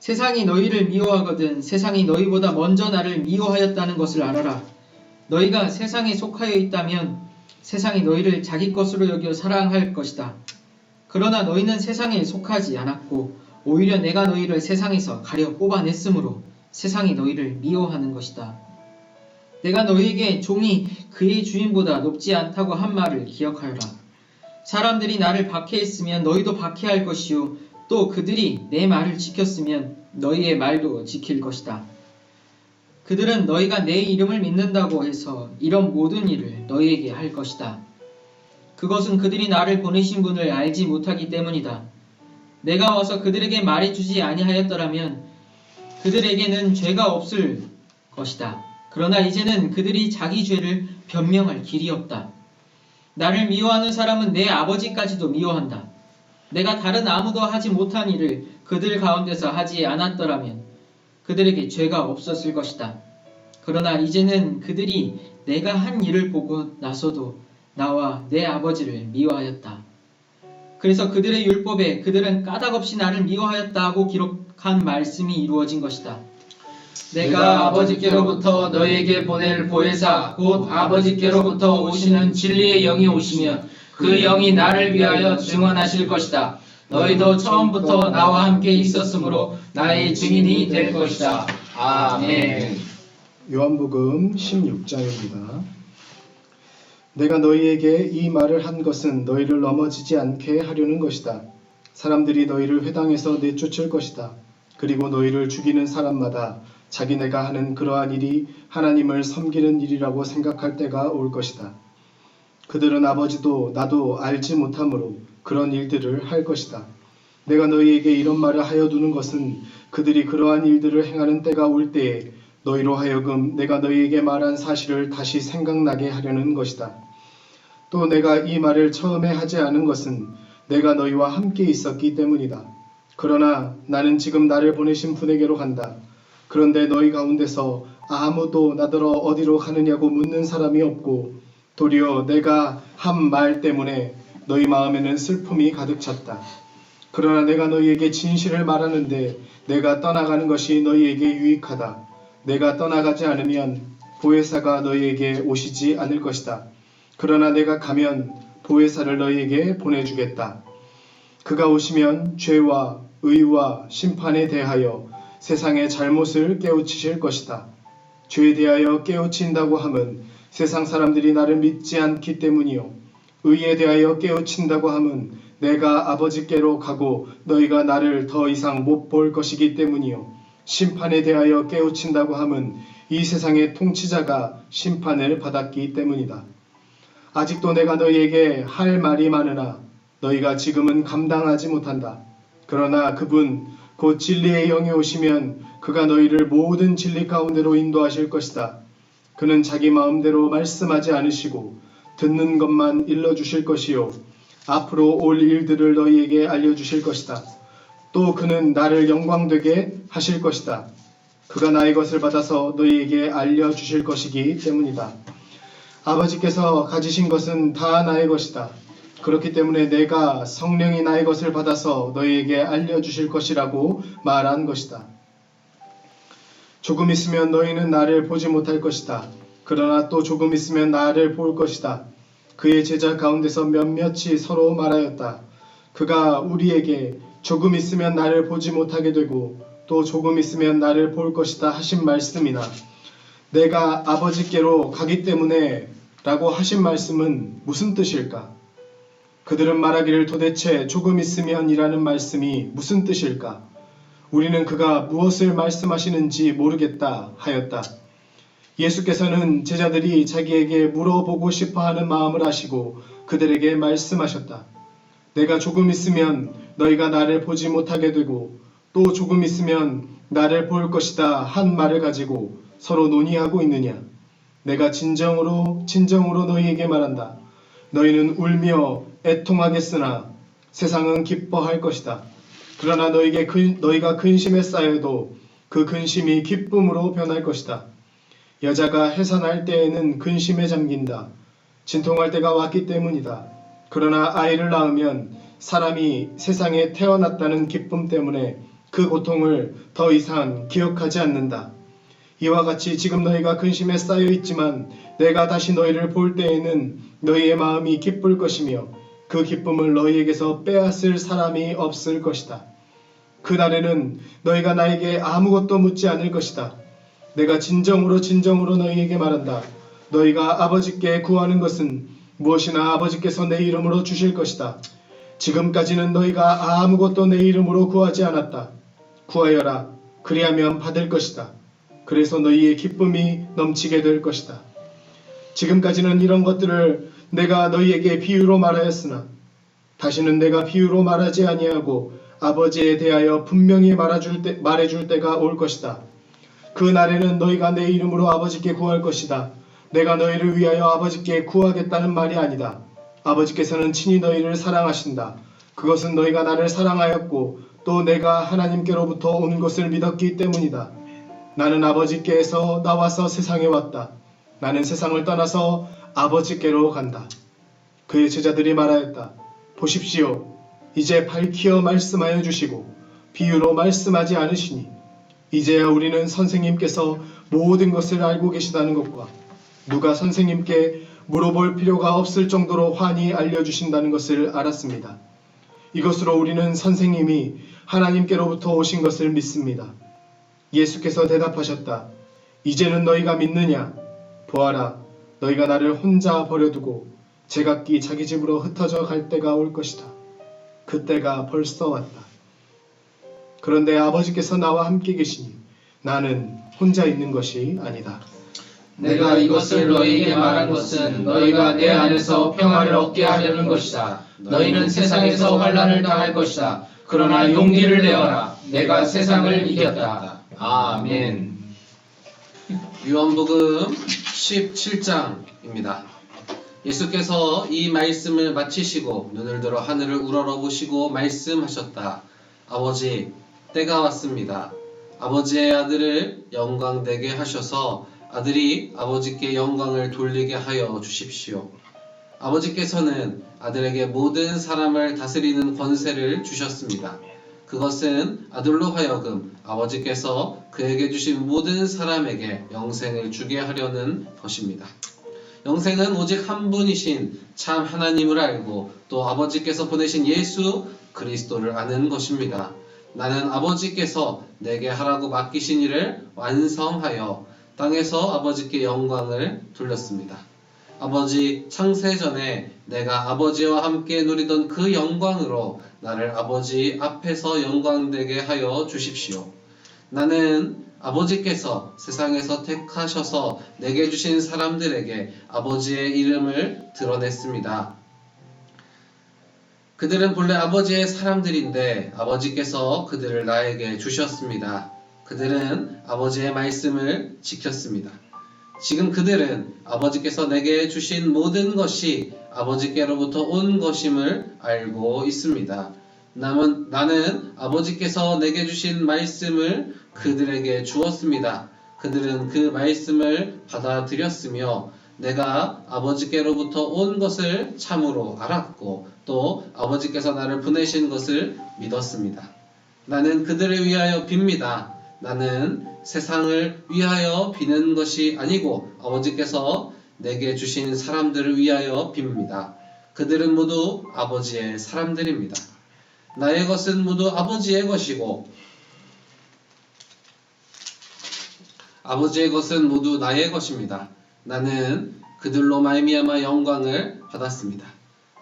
세상이 너희를 미워하거든 세상이 너희보다 먼저 나를 미워하였다는 것을 알아라. 너희가 세상에 속하여 있다면 세상이 너희를 자기 것으로 여겨 사랑할 것이다. 그러나 너희는 세상에 속하지 않았고 오히려 내가 너희를 세상에서 가려 뽑아냈으므로 세상이 너희를 미워하는 것이다. 내가 너희에게 종이 그의 주인보다 높지 않다고 한 말을 기억하여라. 사람들이 나를 박해했으면 너희도 박해할 것이요 또 그들이 내 말을 지켰으면 너희의 말도 지킬 것이다. 그들은 너희가 내 이름을 믿는다고 해서 이런 모든 일을 너희에게 할 것이다. 그것은 그들이 나를 보내신 분을 알지 못하기 때문이다. 내가 와서 그들에게 말해주지 아니하였더라면 그들에게는 죄가 없을 것이다. 그러나 이제는 그들이 자기 죄를 변명할 길이 없다. 나를 미워하는 사람은 내 아버지까지도 미워한다. 내가 다른 아무도 하지 못한 일을 그들 가운데서 하지 않았더라면 그들에게 죄가 없었을 것이다. 그러나 이제는 그들이 내가 한 일을 보고 나서도 나와 내 아버지를 미워하였다. 그래서 그들의 율법에 그들은 까닭없이 나를 미워하였다 하고 기록한 말씀이 이루어진 것이다. 내가 아버지께로부터 너희에게 보낼 보혜사 곧 아버지께로부터 오시는 진리의 영이 오시면 그 영이 나를 위하여 증언하실 것이다. 너희도 처음부터 나와 함께 있었으므로 나의 증인이 될 것이다. 아멘. 요한복음 16장입니다. 내가 너희에게 이 말을 한 것은 너희를 넘어지지 않게 하려는 것이다. 사람들이 너희를 회당에서 내쫓을 것이다. 그리고 너희를 죽이는 사람마다 자기네가 하는 그러한 일이 하나님을 섬기는 일이라고 생각할 때가 올 것이다. 그들은 아버지도 나도 알지 못하므로 그런 일들을 할 것이다. 내가 너희에게 이런 말을 하여 두는 것은 그들이 그러한 일들을 행하는 때가 올 때에 너희로 하여금 내가 너희에게 말한 사실을 다시 생각나게 하려는 것이다. 또 내가 이 말을 처음에 하지 않은 것은 내가 너희와 함께 있었기 때문이다. 그러나 나는 지금 나를 보내신 분에게로 간다. 그런데 너희 가운데서 아무도 나더러 어디로 가느냐고 묻는 사람이 없고 도리어 내가 한 말 때문에 너희 마음에는 슬픔이 가득 찼다. 그러나 내가 너희에게 진실을 말하는데 내가 떠나가는 것이 너희에게 유익하다. 내가 떠나가지 않으면 보혜사가 너희에게 오시지 않을 것이다. 그러나 내가 가면 보혜사를 너희에게 보내주겠다. 그가 오시면 죄와 의와 심판에 대하여 세상의 잘못을 깨우치실 것이다. 죄에 대하여 깨우친다고 함은 세상 사람들이 나를 믿지 않기 때문이요. 의에 대하여 깨우친다고 함은 내가 아버지께로 가고 너희가 나를 더 이상 못 볼 것이기 때문이요. 심판에 대하여 깨우친다고 함은 이 세상의 통치자가 심판을 받았기 때문이다. 아직도 내가 너희에게 할 말이 많으나 너희가 지금은 감당하지 못한다. 그러나 그분 곧 진리의 영이 오시면 그가 너희를 모든 진리 가운데로 인도하실 것이다. 그는 자기 마음대로 말씀하지 않으시고 듣는 것만 일러주실 것이요 앞으로 올 일들을 너희에게 알려주실 것이다. 또 그는 나를 영광되게 하실 것이다. 그가 나의 것을 받아서 너희에게 알려주실 것이기 때문이다. 아버지께서 가지신 것은 다 나의 것이다. 그렇기 때문에 내가 성령이 나의 것을 받아서 너희에게 알려주실 것이라고 말한 것이다. 조금 있으면 너희는 나를 보지 못할 것이다. 그러나 또 조금 있으면 나를 볼 것이다. 그의 제자 가운데서 몇몇이 서로 말하였다. 그가 우리에게 조금 있으면 나를 보지 못하게 되고 또 조금 있으면 나를 볼 것이다 하신 말씀이나 내가 아버지께로 가기 때문에 라고 하신 말씀은 무슨 뜻일까? 그들은 말하기를 도대체 조금 있으면 이라는 말씀이 무슨 뜻일까? 우리는 그가 무엇을 말씀하시는지 모르겠다 하였다. 예수께서는 제자들이 자기에게 물어보고 싶어하는 마음을 아시고 그들에게 말씀하셨다. 내가 조금 있으면 너희가 나를 보지 못하게 되고 또 조금 있으면 나를 볼 것이다 한 말을 가지고 서로 논의하고 있느냐. 내가 진정으로 너희에게 말한다. 너희는 울며 애통하겠으나 세상은 기뻐할 것이다. 그러나 너희가 근심에 쌓여도 그 근심이 기쁨으로 변할 것이다. 여자가 해산할 때에는 근심에 잠긴다. 진통할 때가 왔기 때문이다. 그러나 아이를 낳으면 사람이 세상에 태어났다는 기쁨 때문에 그 고통을 더 이상 기억하지 않는다. 이와 같이 지금 너희가 근심에 쌓여 있지만 내가 다시 너희를 볼 때에는 너희의 마음이 기쁠 것이며 그 기쁨을 너희에게서 빼앗을 사람이 없을 것이다. 그날에는 너희가 나에게 아무것도 묻지 않을 것이다. 내가 진정으로 너희에게 말한다. 너희가 아버지께 구하는 것은 무엇이나 아버지께서 내 이름으로 주실 것이다. 지금까지는 너희가 아무것도 내 이름으로 구하지 않았다. 구하여라. 그리하면 받을 것이다. 그래서 너희의 기쁨이 넘치게 될 것이다. 지금까지는 이런 것들을 내가 너희에게 비유로 말하였으나 다시는 내가 비유로 말하지 아니하고 아버지에 대하여 분명히 말해줄 때가 올 것이다. 그 날에는 너희가 내 이름으로 아버지께 구할 것이다. 내가 너희를 위하여 아버지께 구하겠다는 말이 아니다. 아버지께서는 친히 너희를 사랑하신다. 그것은 너희가 나를 사랑하였고 또 내가 하나님께로부터 온 것을 믿었기 때문이다. 나는 아버지께서 나와서 세상에 왔다. 나는 세상을 떠나서 아버지께로 간다. 그의 제자들이 말하였다. 보십시오. 이제 밝히어 말씀하여 주시고 비유로 말씀하지 않으시니 이제야 우리는 선생님께서 모든 것을 알고 계시다는 것과 누가 선생님께 물어볼 필요가 없을 정도로 환히 알려주신다는 것을 알았습니다. 이것으로 우리는 선생님이 하나님께로부터 오신 것을 믿습니다. 예수께서 대답하셨다. 이제는 너희가 믿느냐? 보아라, 너희가 나를 혼자 버려두고 제각기 자기 집으로 흩어져 갈 때가 올 것이다. 그때가 벌써 왔다. 그런데 아버지께서 나와 함께 계시니 나는 혼자 있는 것이 아니다. 내가 이것을 너희에게 말한 것은 너희가 내 안에서 평화를 얻게 하려는 것이다. 너희는 세상에서 환난을 당할 것이다. 그러나 용기를 내어라. 내가 세상을 이겼다. 아멘. 요한복음 17장입니다. 예수께서 이 말씀을 마치시고 눈을 들어 하늘을 우러러보시고 말씀하셨다. 아버지, 때가 왔습니다. 아버지의 아들을 영광되게 하셔서 아들이 아버지께 영광을 돌리게 하여 주십시오. 아버지께서는 아들에게 모든 사람을 다스리는 권세를 주셨습니다. 그것은 아들로 하여금 아버지께서 그에게 주신 모든 사람에게 영생을 주게 하려는 것입니다. 영생은 오직 한 분이신 참 하나님을 알고 또 아버지께서 보내신 예수 그리스도를 아는 것입니다. 나는 아버지께서 내게 하라고 맡기신 일을 완성하여 땅에서 아버지께 영광을 돌렸습니다. 아버지 창세 전에 내가 아버지와 함께 누리던 그 영광으로 나를 아버지 앞에서 영광되게 하여 주십시오. 나는 아버지께서 세상에서 택하셔서 내게 주신 사람들에게 아버지의 이름을 드러냈습니다. 그들은 본래 아버지의 사람들인데 아버지께서 그들을 나에게 주셨습니다. 그들은 아버지의 말씀을 지켰습니다. 지금 그들은 아버지께서 내게 주신 모든 것이 아버지께로부터 온 것임을 알고 있습니다. 나는 아버지께서 내게 주신 말씀을 그들에게 주었습니다. 그들은 그 말씀을 받아들였으며 내가 아버지께로부터 온 것을 참으로 알았고 또 아버지께서 나를 보내신 것을 믿었습니다. 나는 그들을 위하여 빕니다. 나는 세상을 위하여 비는 것이 아니고 아버지께서 내게 주신 사람들을 위하여 빕니다. 그들은 모두 아버지의 사람들입니다. 나의 것은 모두 아버지의 것이고 아버지의 것은 모두 나의 것입니다. 나는 그들로 말미암아 영광을 받았습니다.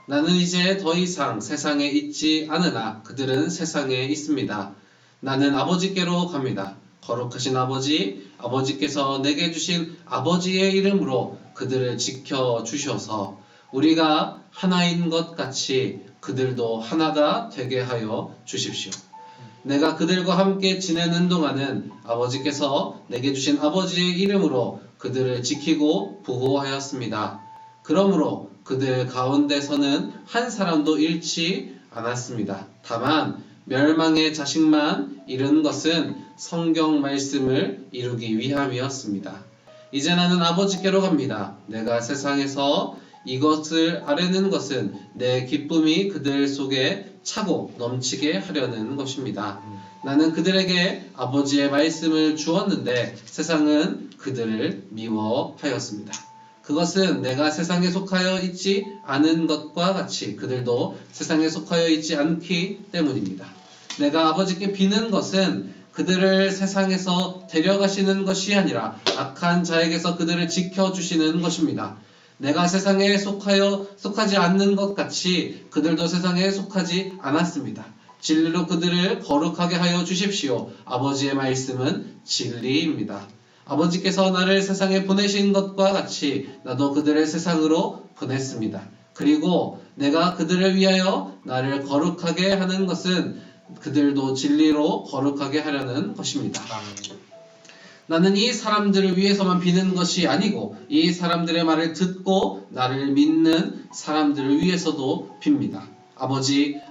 나는 이제 더 이상 세상에 있지 않으나 그들은 세상에 있습니다. 나는 아버지께로 갑니다. 거룩하신 아버지, 아버지께서 내게 주신 아버지의 이름으로 그들을 지켜 주셔서 우리가 하나인 것 같이 그들도 하나가 되게 하여 주십시오. 내가 그들과 함께 지내는 동안은 아버지께서 내게 주신 아버지의 이름으로 그들을 지키고 보호하였습니다. 그러므로 그들 가운데서는 한 사람도 잃지 않았습니다. 다만 멸망의 자식만 잃은 것은 성경 말씀을 이루기 위함이었습니다. 이제 나는 아버지께로 갑니다. 내가 세상에서 이것을 아뢰는 것은 내 기쁨이 그들 속에 차고 넘치게 하려는 것입니다. 나는 그들에게 아버지의 말씀을 주었는데 세상은 그들을 미워하였습니다. 그것은 내가 세상에 속하여 있지 않은 것과 같이 그들도 세상에 속하여 있지 않기 때문입니다. 내가 아버지께 비는 것은 그들을 세상에서 데려가시는 것이 아니라 악한 자에게서 그들을 지켜주시는 것입니다. 내가 세상에 속하지 않는 것 같이 그들도 세상에 속하지 않았습니다. 진리로 그들을 거룩하게 하여 주십시오. 아버지의 말씀은 진리입니다. 아버지께서 나를 세상에 보내신 것과 같이 나도 그들을 세상으로 보냈습니다. 그리고 내가 그들을 위하여 나를 거룩하게 하는 것은 그들도 진리로 거룩하게 하려는 것입니다. 나는 이 사람들을 위해서만 비는 것이 아니고 이 사람들의 말을 듣고 나를 믿는 사람들을 위해서도 빕니다.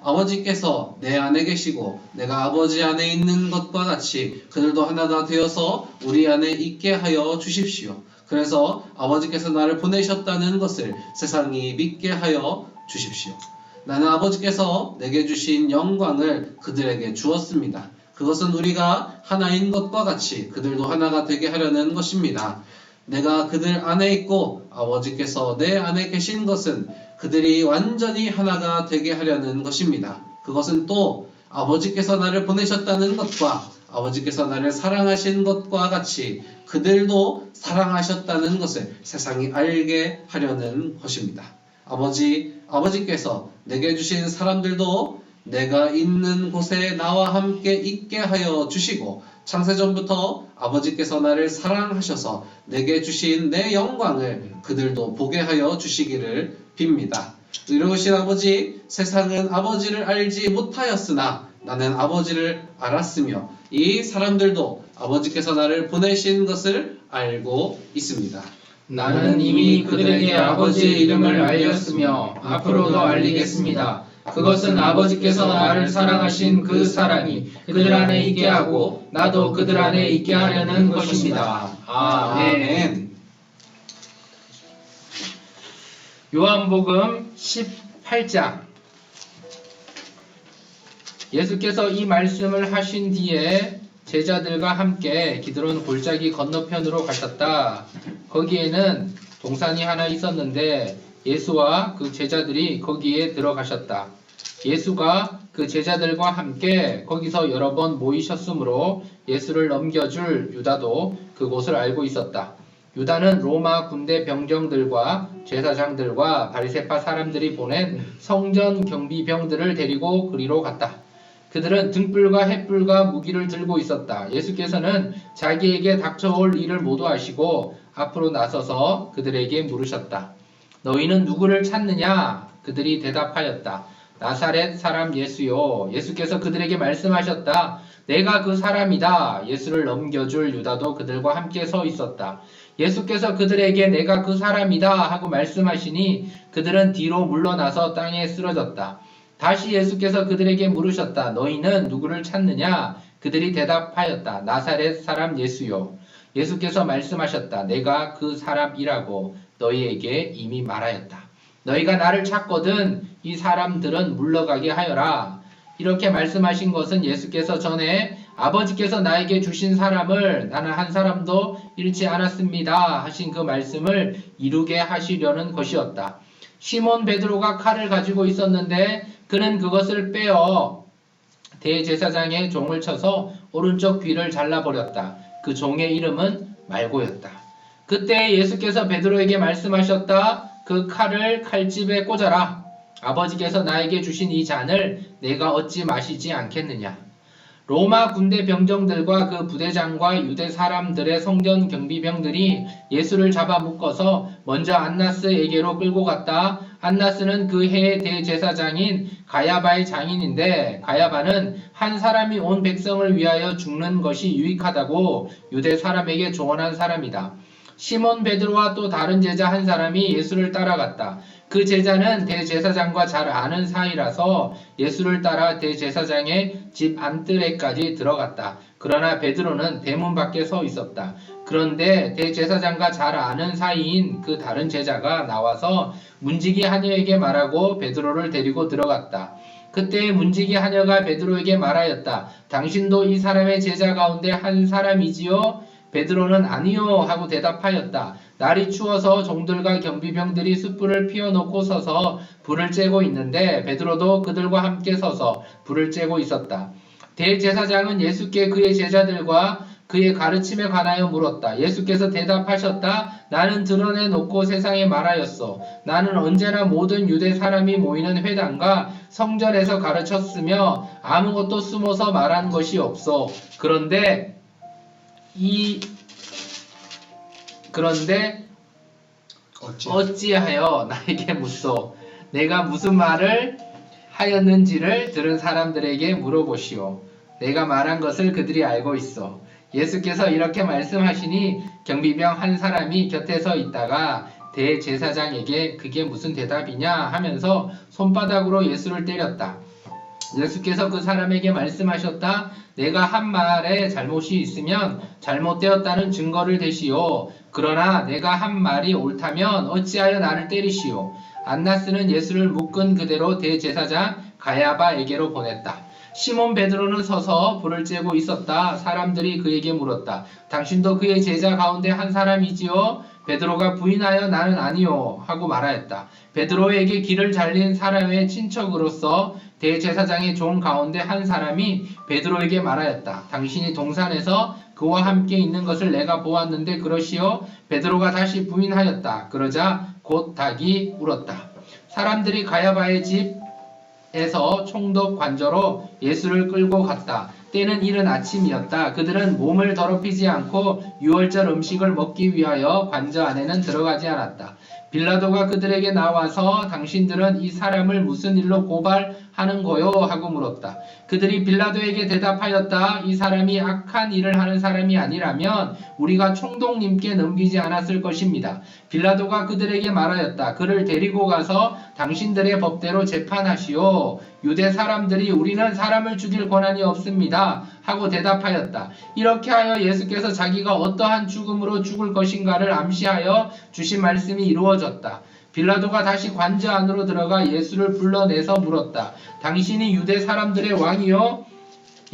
아버지께서 내 안에 계시고 내가 아버지 안에 있는 것과 같이 그들도 하나가 되어서 우리 안에 있게 하여 주십시오. 그래서 아버지께서 나를 보내셨다는 것을 세상이 믿게 하여 주십시오. 나는 아버지께서 내게 주신 영광을 그들에게 주었습니다. 그것은 우리가 하나인 것과 같이 그들도 하나가 되게 하려는 것입니다. 내가 그들 안에 있고 아버지께서 내 안에 계신 것은 그들이 완전히 하나가 되게 하려는 것입니다. 그것은 또 아버지께서 나를 보내셨다는 것과 아버지께서 나를 사랑하신 것과 같이 그들도 사랑하셨다는 것을 세상이 알게 하려는 것입니다. 아버지께서 내게 주신 사람들도 내가 있는 곳에 나와 함께 있게 하여 주시고 창세전부터 아버지께서 나를 사랑하셔서 내게 주신 내 영광을 그들도 보게 하여 주시기를 빕니다. 의로우신 아버지, 세상은 아버지를 알지 못하였으나 나는 아버지를 알았으며 이 사람들도 아버지께서 나를 보내신 것을 알고 있습니다. 나는 이미 그들에게 아버지의 이름을 알렸으며 앞으로도 알리겠습니다. 그것은 아버지께서 나를 사랑하신 그 사랑이 그들 안에 있게 하고 나도 그들 안에 있게 하려는 것입니다. 아멘. 요한복음 18장. 예수께서 이 말씀을 하신 뒤에 제자들과 함께 기드론 골짜기 건너편으로 가셨다. 거기에는 동산이 하나 있었는데 예수와 그 제자들이 거기에 들어가셨다. 예수가 그 제자들과 함께 거기서 여러 번 모이셨으므로 예수를 넘겨줄 유다도 그곳을 알고 있었다. 유다는 로마 군대 병정들과 제사장들과 바리새파 사람들이 보낸 성전 경비병들을 데리고 그리로 갔다. 그들은 등불과 횃불과 무기를 들고 있었다. 예수께서는 자기에게 닥쳐올 일을 모두 아시고 앞으로 나서서 그들에게 물으셨다. 너희는 누구를 찾느냐? 그들이 대답하였다. 나사렛 사람 예수요. 예수께서 그들에게 말씀하셨다. 내가 그 사람이다. 예수를 넘겨줄 유다도 그들과 함께 서 있었다. 예수께서 그들에게 내가 그 사람이다 하고 말씀하시니 그들은 뒤로 물러나서 땅에 쓰러졌다. 다시 예수께서 그들에게 물으셨다. 너희는 누구를 찾느냐? 그들이 대답하였다. 나사렛 사람 예수요. 예수께서 말씀하셨다. 내가 그 사람이라고 너희에게 이미 말하였다. 너희가 나를 찾거든 이 사람들은 물러가게 하여라. 이렇게 말씀하신 것은 예수께서 전에 아버지께서 나에게 주신 사람을 나는 한 사람도 잃지 않았습니다 하신 그 말씀을 이루게 하시려는 것이었다. 시몬 베드로가 칼을 가지고 있었는데 그는 그것을 빼어 대제사장의 종을 쳐서 오른쪽 귀를 잘라버렸다. 그 종의 이름은 말고였다. 그때 예수께서 베드로에게 말씀하셨다. 그 칼을 칼집에 꽂아라. 아버지께서 나에게 주신 이 잔을 내가 어찌 마시지 않겠느냐. 로마 군대 병정들과 그 부대장과 유대 사람들의 성전 경비병들이 예수를 잡아 묶어서 먼저 안나스에게로 끌고 갔다. 안나스는 그 해의 대제사장인 가야바의 장인인데 가야바는 한 사람이 온 백성을 위하여 죽는 것이 유익하다고 유대 사람에게 조언한 사람이다. 시몬 베드로와 또 다른 제자 한 사람이 예수를 따라갔다. 그 제자는 대제사장과 잘 아는 사이라서 예수를 따라 대제사장의 집 안뜰에까지 들어갔다. 그러나 베드로는 대문 밖에 서 있었다. 그런데 대제사장과 잘 아는 사이인 그 다른 제자가 나와서 문지기 하녀에게 말하고 베드로를 데리고 들어갔다. 그때 문지기 하녀가 베드로에게 말하였다. 당신도 이 사람의 제자 가운데 한 사람이지요? 베드로는 아니요 하고 대답하였다. 날이 추워서 종들과 경비병들이 숯불을 피워놓고 서서 불을 쬐고 있는데 베드로도 그들과 함께 서서 불을 쬐고 있었다. 대제사장은 예수께 그의 제자들과 그의 가르침에 관하여 물었다. 예수께서 대답하셨다. 나는 드러내놓고 세상에 말하였소. 나는 언제나 모든 유대 사람이 모이는 회당과 성전에서 가르쳤으며 아무것도 숨어서 말한 것이 없소. 그런데 어찌하여 나에게 묻소. 내가 무슨 말을 하였는지를 들은 사람들에게 물어보시오. 내가 말한 것을 그들이 알고 있어. 예수께서 이렇게 말씀하시니 경비병 한 사람이 곁에 서 있다가 대제사장에게 그게 무슨 대답이냐 하면서 손바닥으로 예수를 때렸다. 예수께서 그 사람에게 말씀하셨다. 내가 한 말에 잘못이 있으면 잘못되었다는 증거를 대시오. 그러나 내가 한 말이 옳다면 어찌하여 나를 때리시오. 안나스는 예수를 묶은 그대로 대제사장 가야바에게로 보냈다. 시몬 베드로는 서서 불을 쬐고 있었다. 사람들이 그에게 물었다. 당신도 그의 제자 가운데 한 사람이지요? 베드로가 부인하여 나는 아니요 하고 말하였다. 베드로에게 길을 잘린 사람의 친척으로서 대제사장의 종 가운데 한 사람이 베드로에게 말하였다. 당신이 동산에서 그와 함께 있는 것을 내가 보았는데 그러시오? 베드로가 다시 부인하였다. 그러자 곧 닭이 울었다. 사람들이 가야바의 집에서 총독 관저로 예수를 끌고 갔다. 때는 이른 아침이었다. 그들은 몸을 더럽히지 않고 유월절 음식을 먹기 위하여 관저 안에는 들어가지 않았다. 빌라도가 그들에게 나와서 당신들은 이 사람을 무슨 일로 고발하는 거요? 하고 물었다. 그들이 빌라도에게 대답하였다. 이 사람이 악한 일을 하는 사람이 아니라면 우리가 총독님께 넘기지 않았을 것입니다. 빌라도가 그들에게 말하였다. 그를 데리고 가서 당신들의 법대로 재판하시오. 유대 사람들이 우리는 사람을 죽일 권한이 없습니다. 하고 대답하였다. 이렇게 하여 예수께서 자기가 어떠한 죽음으로 죽을 것인가를 암시하여 주신 말씀이 이루어졌다. 빌라도가 다시 관저 안으로 들어가 예수를 불러내서 물었다. 당신이 유대 사람들의 왕이요?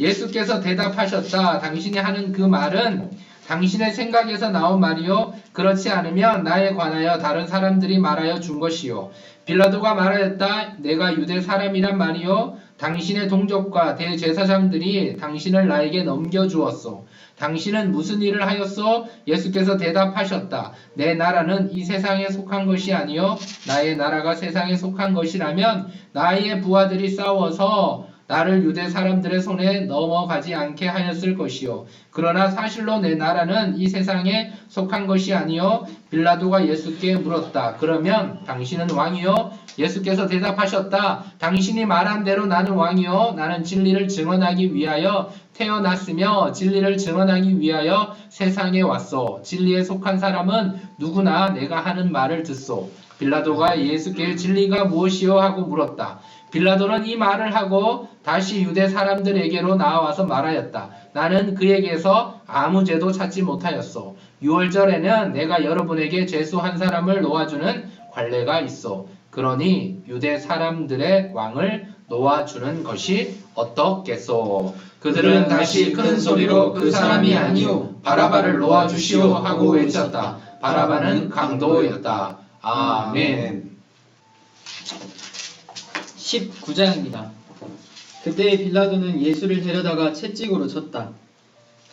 예수께서 대답하셨다. 당신이 하는 그 말은 당신의 생각에서 나온 말이요? 그렇지 않으면 나에 관하여 다른 사람들이 말하여 준 것이요. 빌라도가 말하였다. 내가 유대 사람이란 말이요? 당신의 동족과 대제사장들이 당신을 나에게 넘겨주었소. 당신은 무슨 일을 하였소? 예수께서 대답하셨다. 내 나라는 이 세상에 속한 것이 아니요 나의 나라가 세상에 속한 것이라면 나의 부하들이 싸워서 나를 유대 사람들의 손에 넘어가지 않게 하였을 것이요. 그러나 사실로 내 나라는 이 세상에 속한 것이 아니요. 빌라도가 예수께 물었다. 그러면 당신은 왕이요? 예수께서 대답하셨다. 당신이 말한 대로 나는 왕이요. 나는 진리를 증언하기 위하여 태어났으며 진리를 증언하기 위하여 세상에 왔소. 진리에 속한 사람은 누구나 내가 하는 말을 듣소. 빌라도가 예수께 진리가 무엇이요? 하고 물었다. 빌라도는 이 말을 하고 다시 유대 사람들에게로 나와서 말하였다. 나는 그에게서 아무 죄도 찾지 못하였소. 유월절에는 내가 여러분에게 죄수 한 사람을 놓아주는 관례가 있어. 그러니 유대 사람들의 왕을 놓아주는 것이 어떻겠소. 그들은 다시 큰 소리로 그 사람이 아니요 바라바를 놓아주시오 하고 외쳤다. 바라바는 강도였다. 아멘. 19장입니다. 그때 빌라도는 예수를 데려다가 채찍으로 쳤다.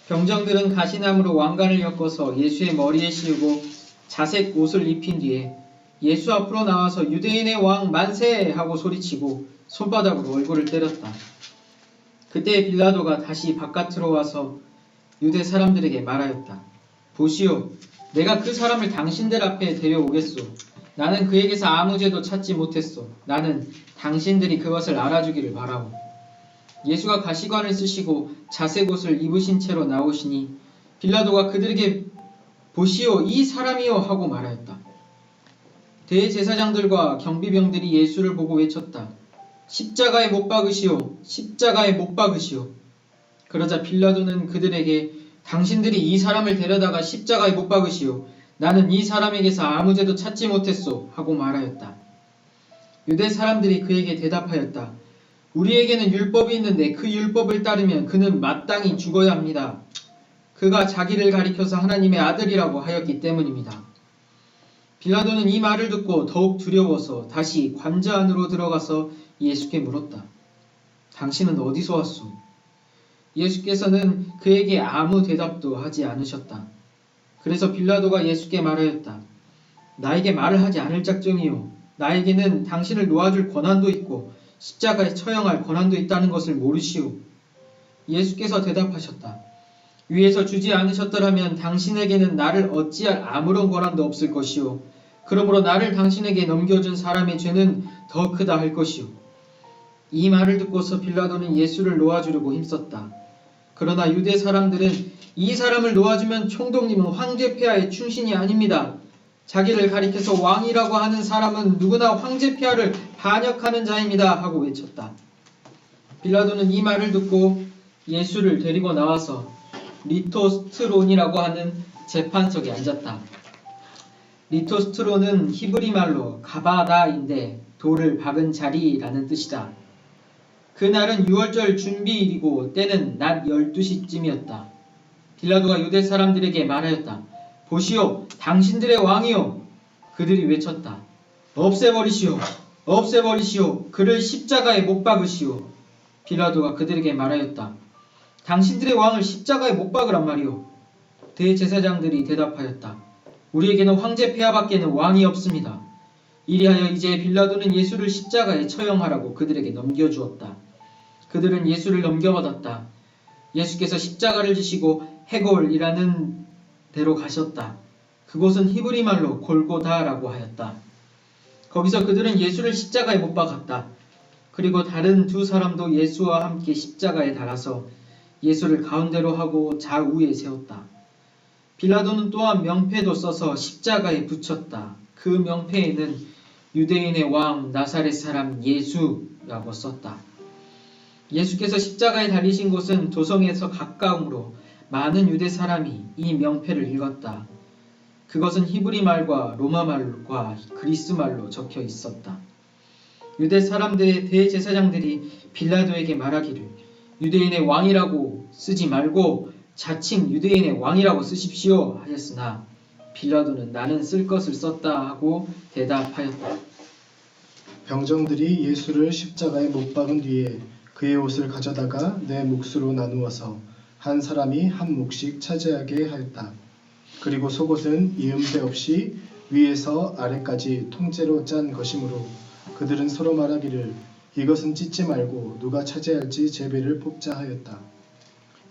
병정들은 가시나무로 왕관을 엮어서 예수의 머리에 씌우고 자색 옷을 입힌 뒤에 예수 앞으로 나와서 유대인의 왕 만세! 하고 소리치고 손바닥으로 얼굴을 때렸다. 그때 빌라도가 다시 바깥으로 와서 유대 사람들에게 말하였다. 보시오, 내가 그 사람을 당신들 앞에 데려오겠소. 나는 그에게서 아무 죄도 찾지 못했소. 나는 당신들이 그것을 알아주기를 바라오. 예수가 가시관을 쓰시고 자색 옷을 입으신 채로 나오시니 빌라도가 그들에게 보시오, 이 사람이요 하고 말하였다. 대제사장들과 경비병들이 예수를 보고 외쳤다. 십자가에 못 박으시오, 십자가에 못 박으시오. 그러자 빌라도는 그들에게 당신들이 이 사람을 데려다가 십자가에 못 박으시오. 나는 이 사람에게서 아무 죄도 찾지 못했소 하고 말하였다. 유대 사람들이 그에게 대답하였다. 우리에게는 율법이 있는데 그 율법을 따르면 그는 마땅히 죽어야 합니다. 그가 자기를 가리켜서 하나님의 아들이라고 하였기 때문입니다. 빌라도는 이 말을 듣고 더욱 두려워서 다시 관저 안으로 들어가서 예수께 물었다. 당신은 어디서 왔소? 예수께서는 그에게 아무 대답도 하지 않으셨다. 그래서 빌라도가 예수께 말하였다. 나에게 말을 하지 않을 작정이요. 나에게는 당신을 놓아줄 권한도 있고 십자가에 처형할 권한도 있다는 것을 모르시오. 예수께서 대답하셨다. 위에서 주지 않으셨더라면 당신에게는 나를 어찌할 아무런 권한도 없을 것이오. 그러므로 나를 당신에게 넘겨준 사람의 죄는 더 크다 할 것이오. 이 말을 듣고서 빌라도는 예수를 놓아주려고 힘썼다. 그러나 유대 사람들은 이 사람을 놓아주면 총독님은 황제 폐하의 충신이 아닙니다. 자기를 가리켜서 왕이라고 하는 사람은 누구나 황제 폐하를 반역하는 자입니다 하고 외쳤다. 빌라도는 이 말을 듣고 예수를 데리고 나와서 리토스트론이라고 하는 재판석에 앉았다. 리토스트론은 히브리 말로 가바다인데 돌을 박은 자리라는 뜻이다. 그날은 유월절 준비일이고 때는 낮 12시쯤이었다. 빌라도가 유대 사람들에게 말하였다. 보시오, 당신들의 왕이요. 그들이 외쳤다. 없애버리시오, 없애버리시오. 그를 십자가에 못 박으시오. 빌라도가 그들에게 말하였다. 당신들의 왕을 십자가에 못 박으란 말이오. 대제사장들이 대답하였다. 우리에게는 황제 폐하밖에는 왕이 없습니다. 이리하여 이제 빌라도는 예수를 십자가에 처형하라고 그들에게 넘겨주었다. 그들은 예수를 넘겨받았다. 예수께서 십자가를 지시고 헤골이라는 데로 가셨다. 그곳은 히브리 말로 골고다라고 하였다. 거기서 그들은 예수를 십자가에 못 박았다. 그리고 다른 두 사람도 예수와 함께 십자가에 달아서 예수를 가운데로 하고 좌우에 세웠다. 빌라도는 또한 명패도 써서 십자가에 붙였다. 그 명패에는 유대인의 왕 나사렛 사람 예수라고 썼다. 예수께서 십자가에 달리신 곳은 도성에서 가까우므로 많은 유대 사람이 이 명패를 읽었다. 그것은 히브리 말과 로마 말과 그리스 말로 적혀 있었다. 유대 사람들의 대제사장들이 빌라도에게 말하기를 유대인의 왕이라고 쓰지 말고 자칭 유대인의 왕이라고 쓰십시오 하였으나 빌라도는 나는 쓸 것을 썼다 하고 대답하였다. 병정들이 예수를 십자가에 못 박은 뒤에 그의 옷을 가져다가 네 몫으로 나누어서 한 사람이 한 몫씩 차지하게 하였다. 그리고 속옷은 이음새 없이 위에서 아래까지 통째로 짠 것이므로 그들은 서로 말하기를 이것은 찢지 말고 누가 차지할지 제비를 뽑자 하였다.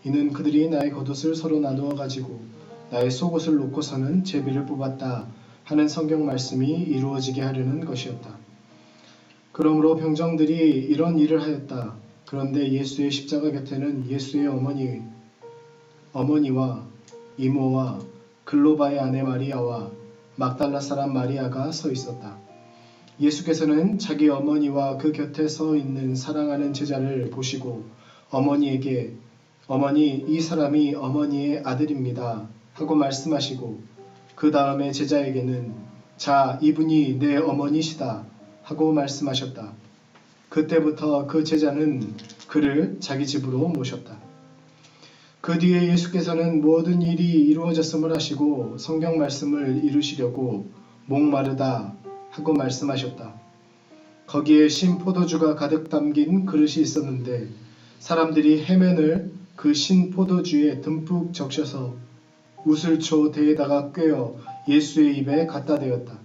이는 그들이 나의 겉옷을 서로 나누어 가지고 나의 속옷을 놓고서는 제비를 뽑았다 하는 성경 말씀이 이루어지게 하려는 것이었다. 그러므로 병정들이 이런 일을 하였다. 그런데 예수의 십자가 곁에는 예수의 어머니와 이모와 글로바의 아내 마리아와 막달라 사람 마리아가 서 있었다. 예수께서는 자기 어머니와 그 곁에 서 있는 사랑하는 제자를 보시고 어머니에게 어머니, 이 사람이 어머니의 아들입니다 하고 말씀하시고 그 다음에 제자에게는 자, 이분이 내 어머니시다 하고 말씀하셨다. 그때부터 그 제자는 그를 자기 집으로 모셨다. 그 뒤에 예수께서는 모든 일이 이루어졌음을 하시고 성경 말씀을 이루시려고 목마르다 하고 말씀하셨다. 거기에 신 포도주가 가득 담긴 그릇이 있었는데 사람들이 해면을 그 신 포도주에 듬뿍 적셔서 우슬초 대에다가 꿰어 예수의 입에 갖다 대었다.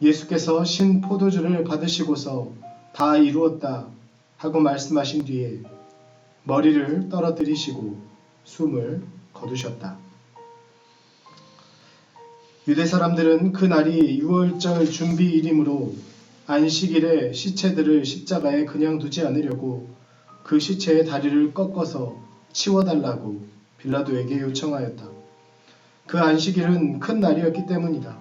예수께서 신 포도주를 받으시고서 다 이루었다 하고 말씀하신 뒤에 머리를 떨어뜨리시고 숨을 거두셨다. 유대 사람들은 그 날이 유월절 준비일이므로 안식일에 시체들을 십자가에 그냥 두지 않으려고 그 시체의 다리를 꺾어서 치워달라고 빌라도에게 요청하였다. 그 안식일은 큰 날이었기 때문이다.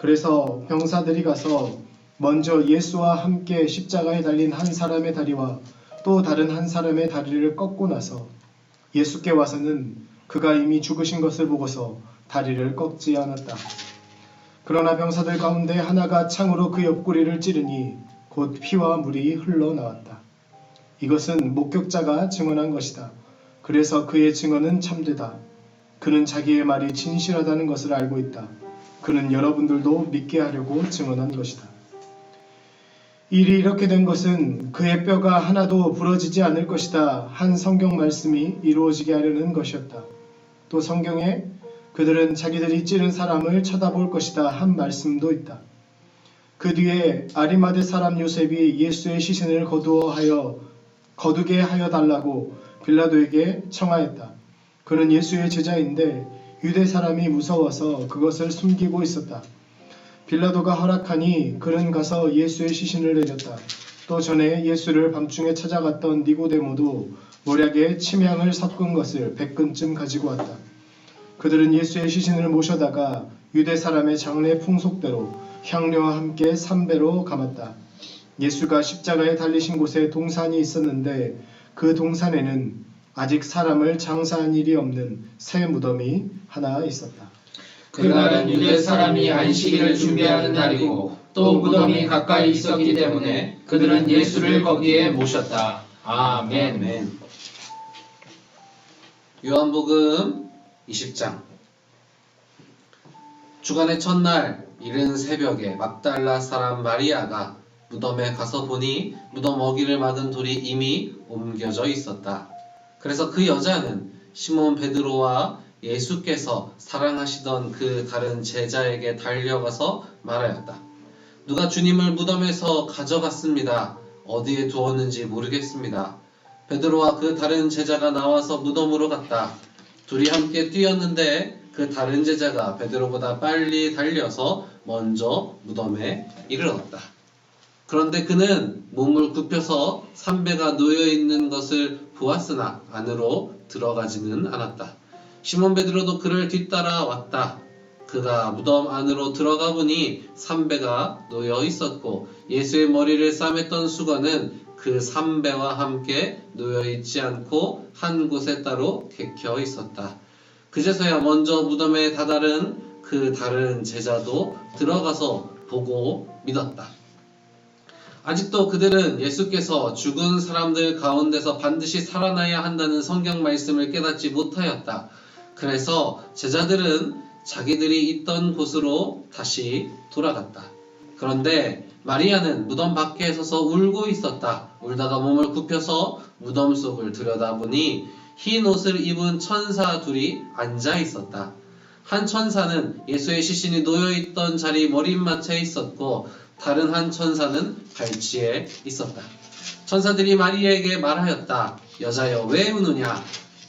그래서 병사들이 가서 먼저 예수와 함께 십자가에 달린 한 사람의 다리와 또 다른 한 사람의 다리를 꺾고 나서 예수께 와서는 그가 이미 죽으신 것을 보고서 다리를 꺾지 않았다. 그러나 병사들 가운데 하나가 창으로 그 옆구리를 찌르니 곧 피와 물이 흘러나왔다. 이것은 목격자가 증언한 것이다. 그래서 그의 증언은 참되다. 그는 자기의 말이 진실하다는 것을 알고 있다. 그는 여러분들도 믿게 하려고 증언한 것이다. 일이 이렇게 된 것은 그의 뼈가 하나도 부러지지 않을 것이다 한 성경 말씀이 이루어지게 하려는 것이었다. 또 성경에 그들은 자기들이 찌른 사람을 쳐다볼 것이다 한 말씀도 있다. 그 뒤에 아리마대 사람 요셉이 예수의 시신을 거두게 하여 달라고 빌라도에게 청하였다. 그는 예수의 제자인데 유대 사람이 무서워서 그것을 숨기고 있었다. 빌라도가 허락하니 그는 가서 예수의 시신을 내렸다. 또 전에 예수를 밤중에 찾아갔던 니고데모도 모략에 침향을 섞은 것을 100근쯤 가지고 왔다. 그들은 예수의 시신을 모셔다가 유대 사람의 장례 풍속대로 향료와 함께 삼배로 감았다. 예수가 십자가에 달리신 곳에 동산이 있었는데 그 동산에는 아직 사람을 장사한 일이 없는 새 무덤이 하나 있었다. 그날은 유대 사람이 안식일을 준비하는 날이고 또 무덤이 가까이 있었기 때문에 그들은 예수를 거기에 모셨다. 아멘. 요한복음 20장. 주간의 첫날 이른 새벽에 막달라 사람 마리아가 무덤에 가서 보니 무덤 어귀를 막은 돌이 이미 옮겨져 있었다. 그래서 그 여자는 시몬 베드로와 예수께서 사랑하시던 그 다른 제자에게 달려가서 말하였다. 누가 주님을 무덤에서 가져갔습니다. 어디에 두었는지 모르겠습니다. 베드로와 그 다른 제자가 나와서 무덤으로 갔다. 둘이 함께 뛰었는데 그 다른 제자가 베드로보다 빨리 달려서 먼저 무덤에 이르렀다. 그런데 그는 몸을 굽혀서 삼배가 놓여있는 것을 보았으나 안으로 들어가지는 않았다. 시몬 베드로도 그를 뒤따라 왔다. 그가 무덤 안으로 들어가 보니 삼배가 놓여 있었고 예수의 머리를 싸맸던 수건은 그 삼배와 함께 놓여 있지 않고 한 곳에 따로 개켜 있었다. 그제서야 먼저 무덤에 다다른 그 다른 제자도 들어가서 보고 믿었다. 아직도 그들은 예수께서 죽은 사람들 가운데서 반드시 살아나야 한다는 성경 말씀을 깨닫지 못하였다. 그래서 제자들은 자기들이 있던 곳으로 다시 돌아갔다. 그런데 마리아는 무덤 밖에 서서 울고 있었다. 울다가 몸을 굽혀서 무덤 속을 들여다보니 흰 옷을 입은 천사 둘이 앉아 있었다. 한 천사는 예수의 시신이 놓여있던 자리 머릿맡에 있었고 다른 한 천사는 발치에 있었다. 천사들이 마리아에게 말하였다. 여자여 왜 우느냐?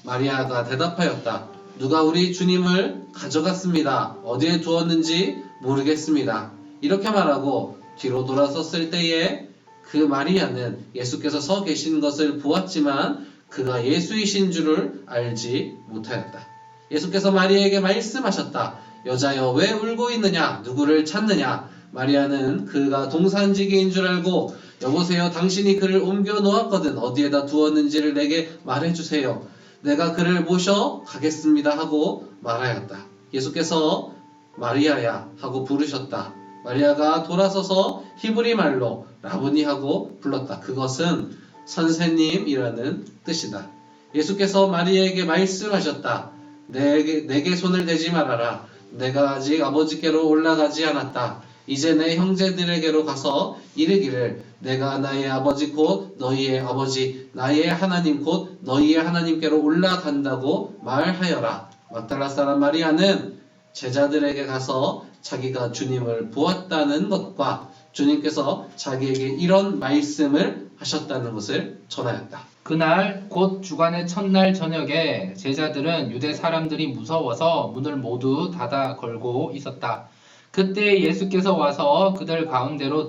마리아가 대답하였다. 누가 우리 주님을 가져갔습니다. 어디에 두었는지 모르겠습니다. 이렇게 말하고 뒤로 돌아섰을 때에 그 마리아는 예수께서 서 계신 것을 보았지만 그가 예수이신 줄을 알지 못하였다. 예수께서 마리아에게 말씀하셨다. 여자여 왜 울고 있느냐? 누구를 찾느냐? 마리아는 그가 동산지기인 줄 알고 여보세요, 당신이 그를 옮겨 놓았거든. 어디에다 두었는지를 내게 말해주세요. 내가 그를 모셔 가겠습니다 하고 말하였다. 예수께서 마리아야 하고 부르셨다. 마리아가 돌아서서 히브리 말로 라보니 하고 불렀다. 그것은 선생님이라는 뜻이다. 예수께서 마리아에게 말씀하셨다. 내게 손을 대지 말아라. 내가 아직 아버지께로 올라가지 않았다. 이제 내 형제들에게로 가서 이르기를 내가 나의 아버지 곧 너희의 아버지 나의 하나님 곧 너희의 하나님께로 올라간다고 말하여라. 막달라 사람 마리아는 제자들에게 가서 자기가 주님을 보았다는 것과 주님께서 자기에게 이런 말씀을 하셨다는 것을 전하였다. 그날 곧 주간의 첫날 저녁에 제자들은 유대 사람들이 무서워서 문을 모두 닫아 걸고 있었다. 그때 예수께서 와서 그들 가운데로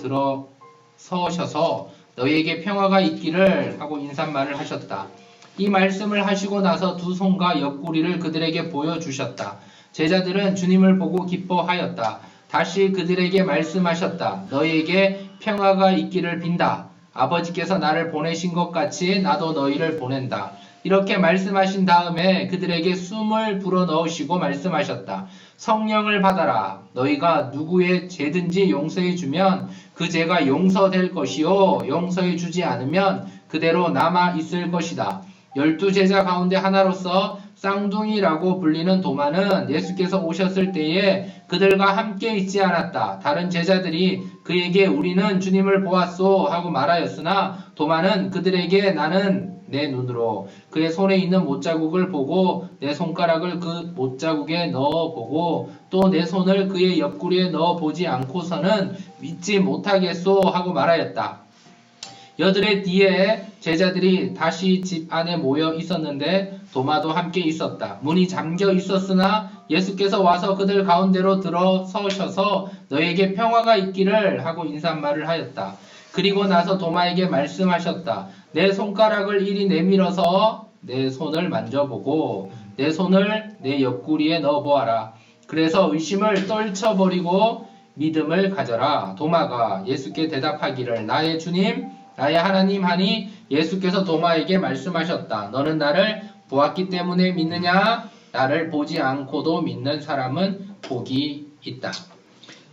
들어서셔서 너희에게 평화가 있기를 하고 인사말을 하셨다. 이 말씀을 하시고 나서 두 손과 옆구리를 그들에게 보여주셨다. 제자들은 주님을 보고 기뻐하였다. 다시 그들에게 말씀하셨다. 너희에게 평화가 있기를 빈다. 아버지께서 나를 보내신 것 같이 나도 너희를 보낸다. 이렇게 말씀하신 다음에 그들에게 숨을 불어넣으시고 말씀하셨다. 성령을 받아라. 너희가 누구의 죄든지 용서해 주면 그 죄가 용서될 것이요 용서해 주지 않으면 그대로 남아 있을 것이다. 12제자 가운데 하나로서 쌍둥이라고 불리는 도마는 예수께서 오셨을 때에 그들과 함께 있지 않았다. 다른 제자들이 그에게 우리는 주님을 보았소 하고 말하였으나 도마는 그들에게 나는 내 눈으로 그의 손에 있는 못자국을 보고 내 손가락을 그 못자국에 넣어보고 또 내 손을 그의 옆구리에 넣어보지 않고서는 믿지 못하겠소 하고 말하였다. 여드레 뒤에 제자들이 다시 집 안에 모여 있었는데 도마도 함께 있었다. 문이 잠겨 있었으나 예수께서 와서 그들 가운데로 들어서셔서 너에게 평화가 있기를 하고 인사말을 하였다. 그리고 나서 도마에게 말씀하셨다. 내 손가락을 이리 내밀어서 내 손을 만져보고 내 손을 내 옆구리에 넣어보아라. 그래서 의심을 떨쳐버리고 믿음을 가져라. 도마가 예수께 대답하기를 나의 주님 나의 하나님 하니 예수께서 도마에게 말씀하셨다. 너는 나를 보았기 때문에 믿느냐? 나를 보지 않고도 믿는 사람은 복이 있다.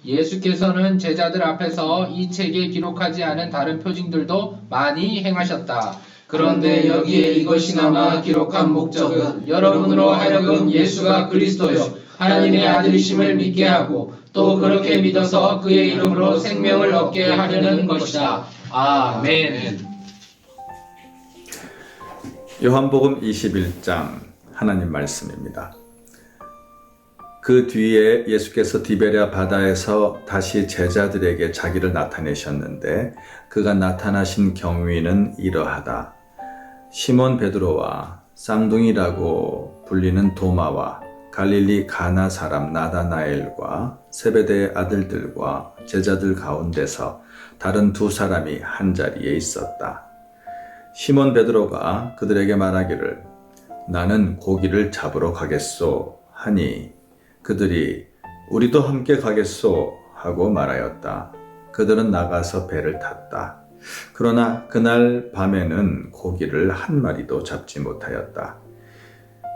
예수께서는 제자들 앞에서 이 책에 기록하지 않은 다른 표징들도 많이 행하셨다. 그런데 여기에 이것이나마 기록한 목적은 여러분으로 하여금 예수가 그리스도요 하나님의 아들이심을 믿게 하고 또 그렇게 믿어서 그의 이름으로 생명을 얻게 하려는 것이다. 아멘. 요한복음 21장 하나님 말씀입니다. 그 뒤에 예수께서 디베랴 바다에서 다시 제자들에게 자기를 나타내셨는데 그가 나타나신 경위는 이러하다. 시몬 베드로와 쌍둥이라고 불리는 도마와 갈릴리 가나 사람 나다나엘과 세베대의 아들들과 제자들 가운데서 다른 두 사람이 한자리에 있었다. 시몬 베드로가 그들에게 말하기를 나는 고기를 잡으러 가겠소 하니 그들이 우리도 함께 가겠소 하고 말하였다. 그들은 나가서 배를 탔다. 그러나 그날 밤에는 고기를 한 마리도 잡지 못하였다.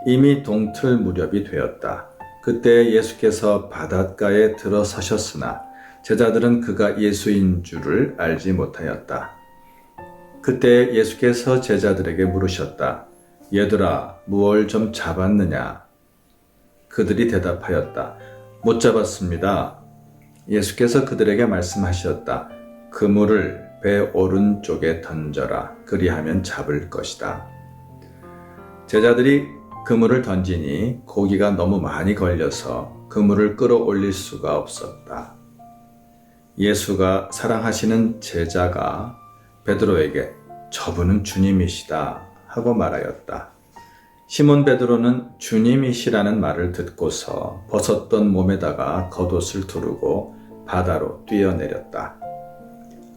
이미 동틀 무렵이 되었다. 그때 예수께서 바닷가에 들어서셨으나 제자들은 그가 예수인 줄을 알지 못하였다. 그때 예수께서 제자들에게 물으셨다. 얘들아, 무얼 좀 잡았느냐? 그들이 대답하였다. 못 잡았습니다. 예수께서 그들에게 말씀하셨다. 그물을 배 오른쪽에 던져라. 그리하면 잡을 것이다. 제자들이 그물을 던지니 고기가 너무 많이 걸려서 그물을 끌어올릴 수가 없었다. 예수가 사랑하시는 제자가 베드로에게 저분은 주님이시다 하고 말하였다. 시몬 베드로는 주님이시라는 말을 듣고서 벗었던 몸에다가 겉옷을 두르고 바다로 뛰어내렸다.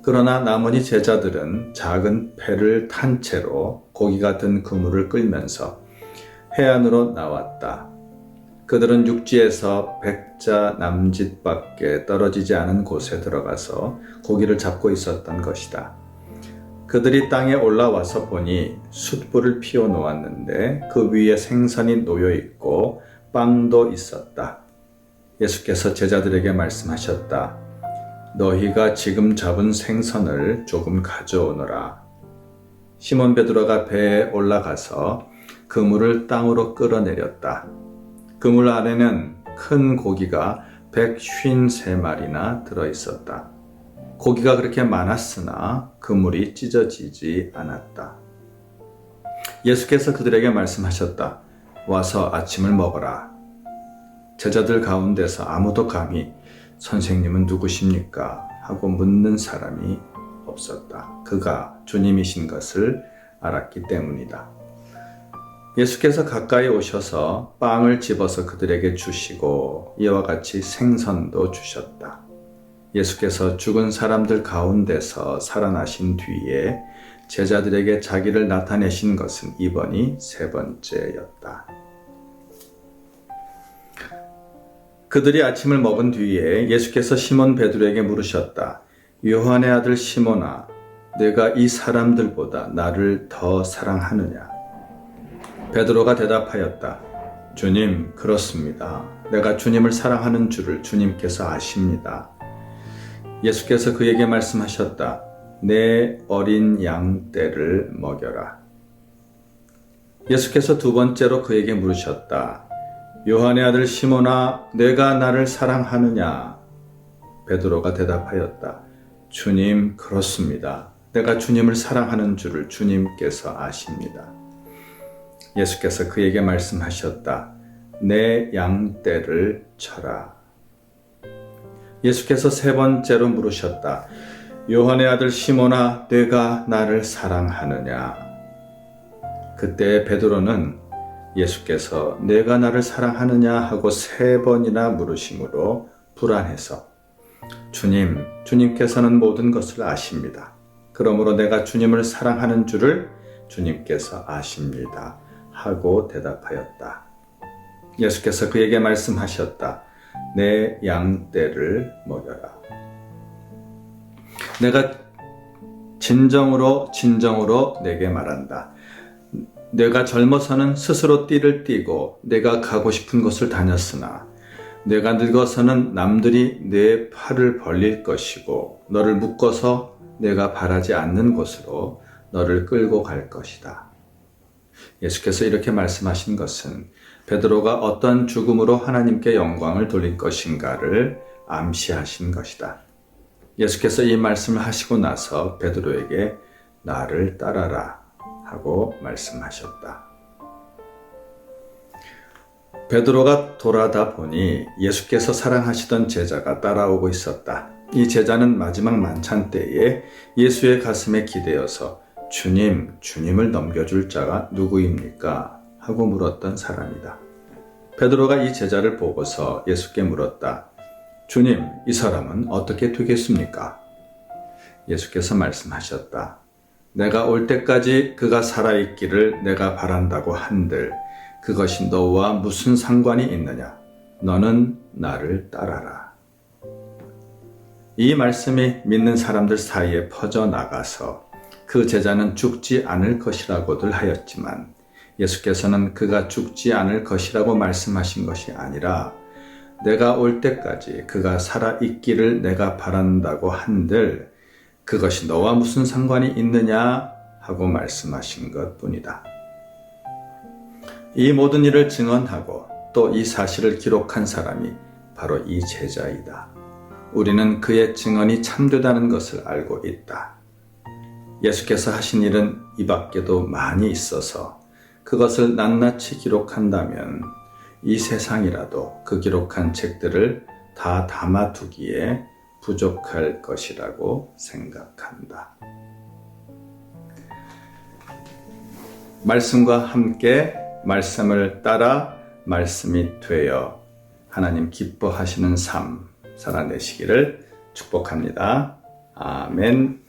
그러나 나머지 제자들은 작은 배를 탄 채로 고기가 든 그물을 끌면서 해안으로 나왔다. 그들은 육지에서 100자 남짓밖에 떨어지지 않은 곳에 들어가서 고기를 잡고 있었던 것이다. 그들이 땅에 올라와서 보니 숯불을 피워 놓았는데 그 위에 생선이 놓여 있고 빵도 있었다. 예수께서 제자들에게 말씀하셨다. 너희가 지금 잡은 생선을 조금 가져오너라. 시몬 베드로가 배에 올라가서 그물을 땅으로 끌어내렸다. 그물 안에는 큰 고기가 153마리나 들어있었다. 고기가 그렇게 많았으나 그물이 찢어지지 않았다. 예수께서 그들에게 말씀하셨다. 와서 아침을 먹어라. 제자들 가운데서 아무도 감히 선생님은 누구십니까? 하고 묻는 사람이 없었다. 그가 주님이신 것을 알았기 때문이다. 예수께서 가까이 오셔서 빵을 집어서 그들에게 주시고 이와 같이 생선도 주셨다. 예수께서 죽은 사람들 가운데서 살아나신 뒤에 제자들에게 자기를 나타내신 것은 이번이 세 번째였다. 그들이 아침을 먹은 뒤에 예수께서 시몬 베드로에게 물으셨다. 요한의 아들 시몬아, 내가 이 사람들보다 나를 더 사랑하느냐? 베드로가 대답하였다. 주님, 그렇습니다. 내가 주님을 사랑하는 줄을 주님께서 아십니다. 예수께서 그에게 말씀하셨다. 내 어린 양 떼를 먹여라. 예수께서 두 번째로 그에게 물으셨다. 요한의 아들 시몬아, 내가 나를 사랑하느냐? 베드로가 대답하였다. 주님, 그렇습니다. 내가 주님을 사랑하는 줄을 주님께서 아십니다. 예수께서 그에게 말씀하셨다. 내 양떼를 쳐라. 예수께서 세 번째로 물으셨다. 요한의 아들 시몬아, 내가 나를 사랑하느냐? 그때 베드로는 예수께서 내가 나를 사랑하느냐 하고 세 번이나 물으심으로 불안해서 주님께서는 모든 것을 아십니다. 그러므로 내가 주님을 사랑하는 줄을 주님께서 아십니다. 하고 대답하였다. 예수께서 그에게 말씀하셨다. 내 양떼를 먹여라. 내가 진정으로 내게 말한다. 내가 젊어서는 스스로 띠를 띠고 내가 가고 싶은 곳을 다녔으나 내가 늙어서는 남들이 내 팔을 벌릴 것이고 너를 묶어서 내가 바라지 않는 곳으로 너를 끌고 갈 것이다. 예수께서 이렇게 말씀하신 것은 베드로가 어떤 죽음으로 하나님께 영광을 돌릴 것인가를 암시하신 것이다. 예수께서 이 말씀을 하시고 나서 베드로에게 나를 따라라 하고 말씀하셨다. 베드로가 돌아다 보니 예수께서 사랑하시던 제자가 따라오고 있었다. 이 제자는 마지막 만찬 때에 예수의 가슴에 기대어서 주님을 넘겨줄 자가 누구입니까? 하고 물었던 사람이다. 베드로가 이 제자를 보고서 예수께 물었다. 주님, 이 사람은 어떻게 되겠습니까? 예수께서 말씀하셨다. 내가 올 때까지 그가 살아있기를 내가 바란다고 한들 그것이 너와 무슨 상관이 있느냐? 너는 나를 따라라. 이 말씀이 믿는 사람들 사이에 퍼져나가서 그 제자는 죽지 않을 것이라고들 하였지만 예수께서는 그가 죽지 않을 것이라고 말씀하신 것이 아니라 내가 올 때까지 그가 살아있기를 내가 바란다고 한들 그것이 너와 무슨 상관이 있느냐 하고 말씀하신 것뿐이다. 이 모든 일을 증언하고 또 이 사실을 기록한 사람이 바로 이 제자이다. 우리는 그의 증언이 참되다는 것을 알고 있다. 예수께서 하신 일은 이 밖에도 많이 있어서 그것을 낱낱이 기록한다면 이 세상이라도 그 기록한 책들을 다 담아두기에 부족할 것이라고 생각한다. 말씀과 함께 말씀을 따라 말씀이 되어 하나님 기뻐하시는 삶 살아내시기를 축복합니다. 아멘.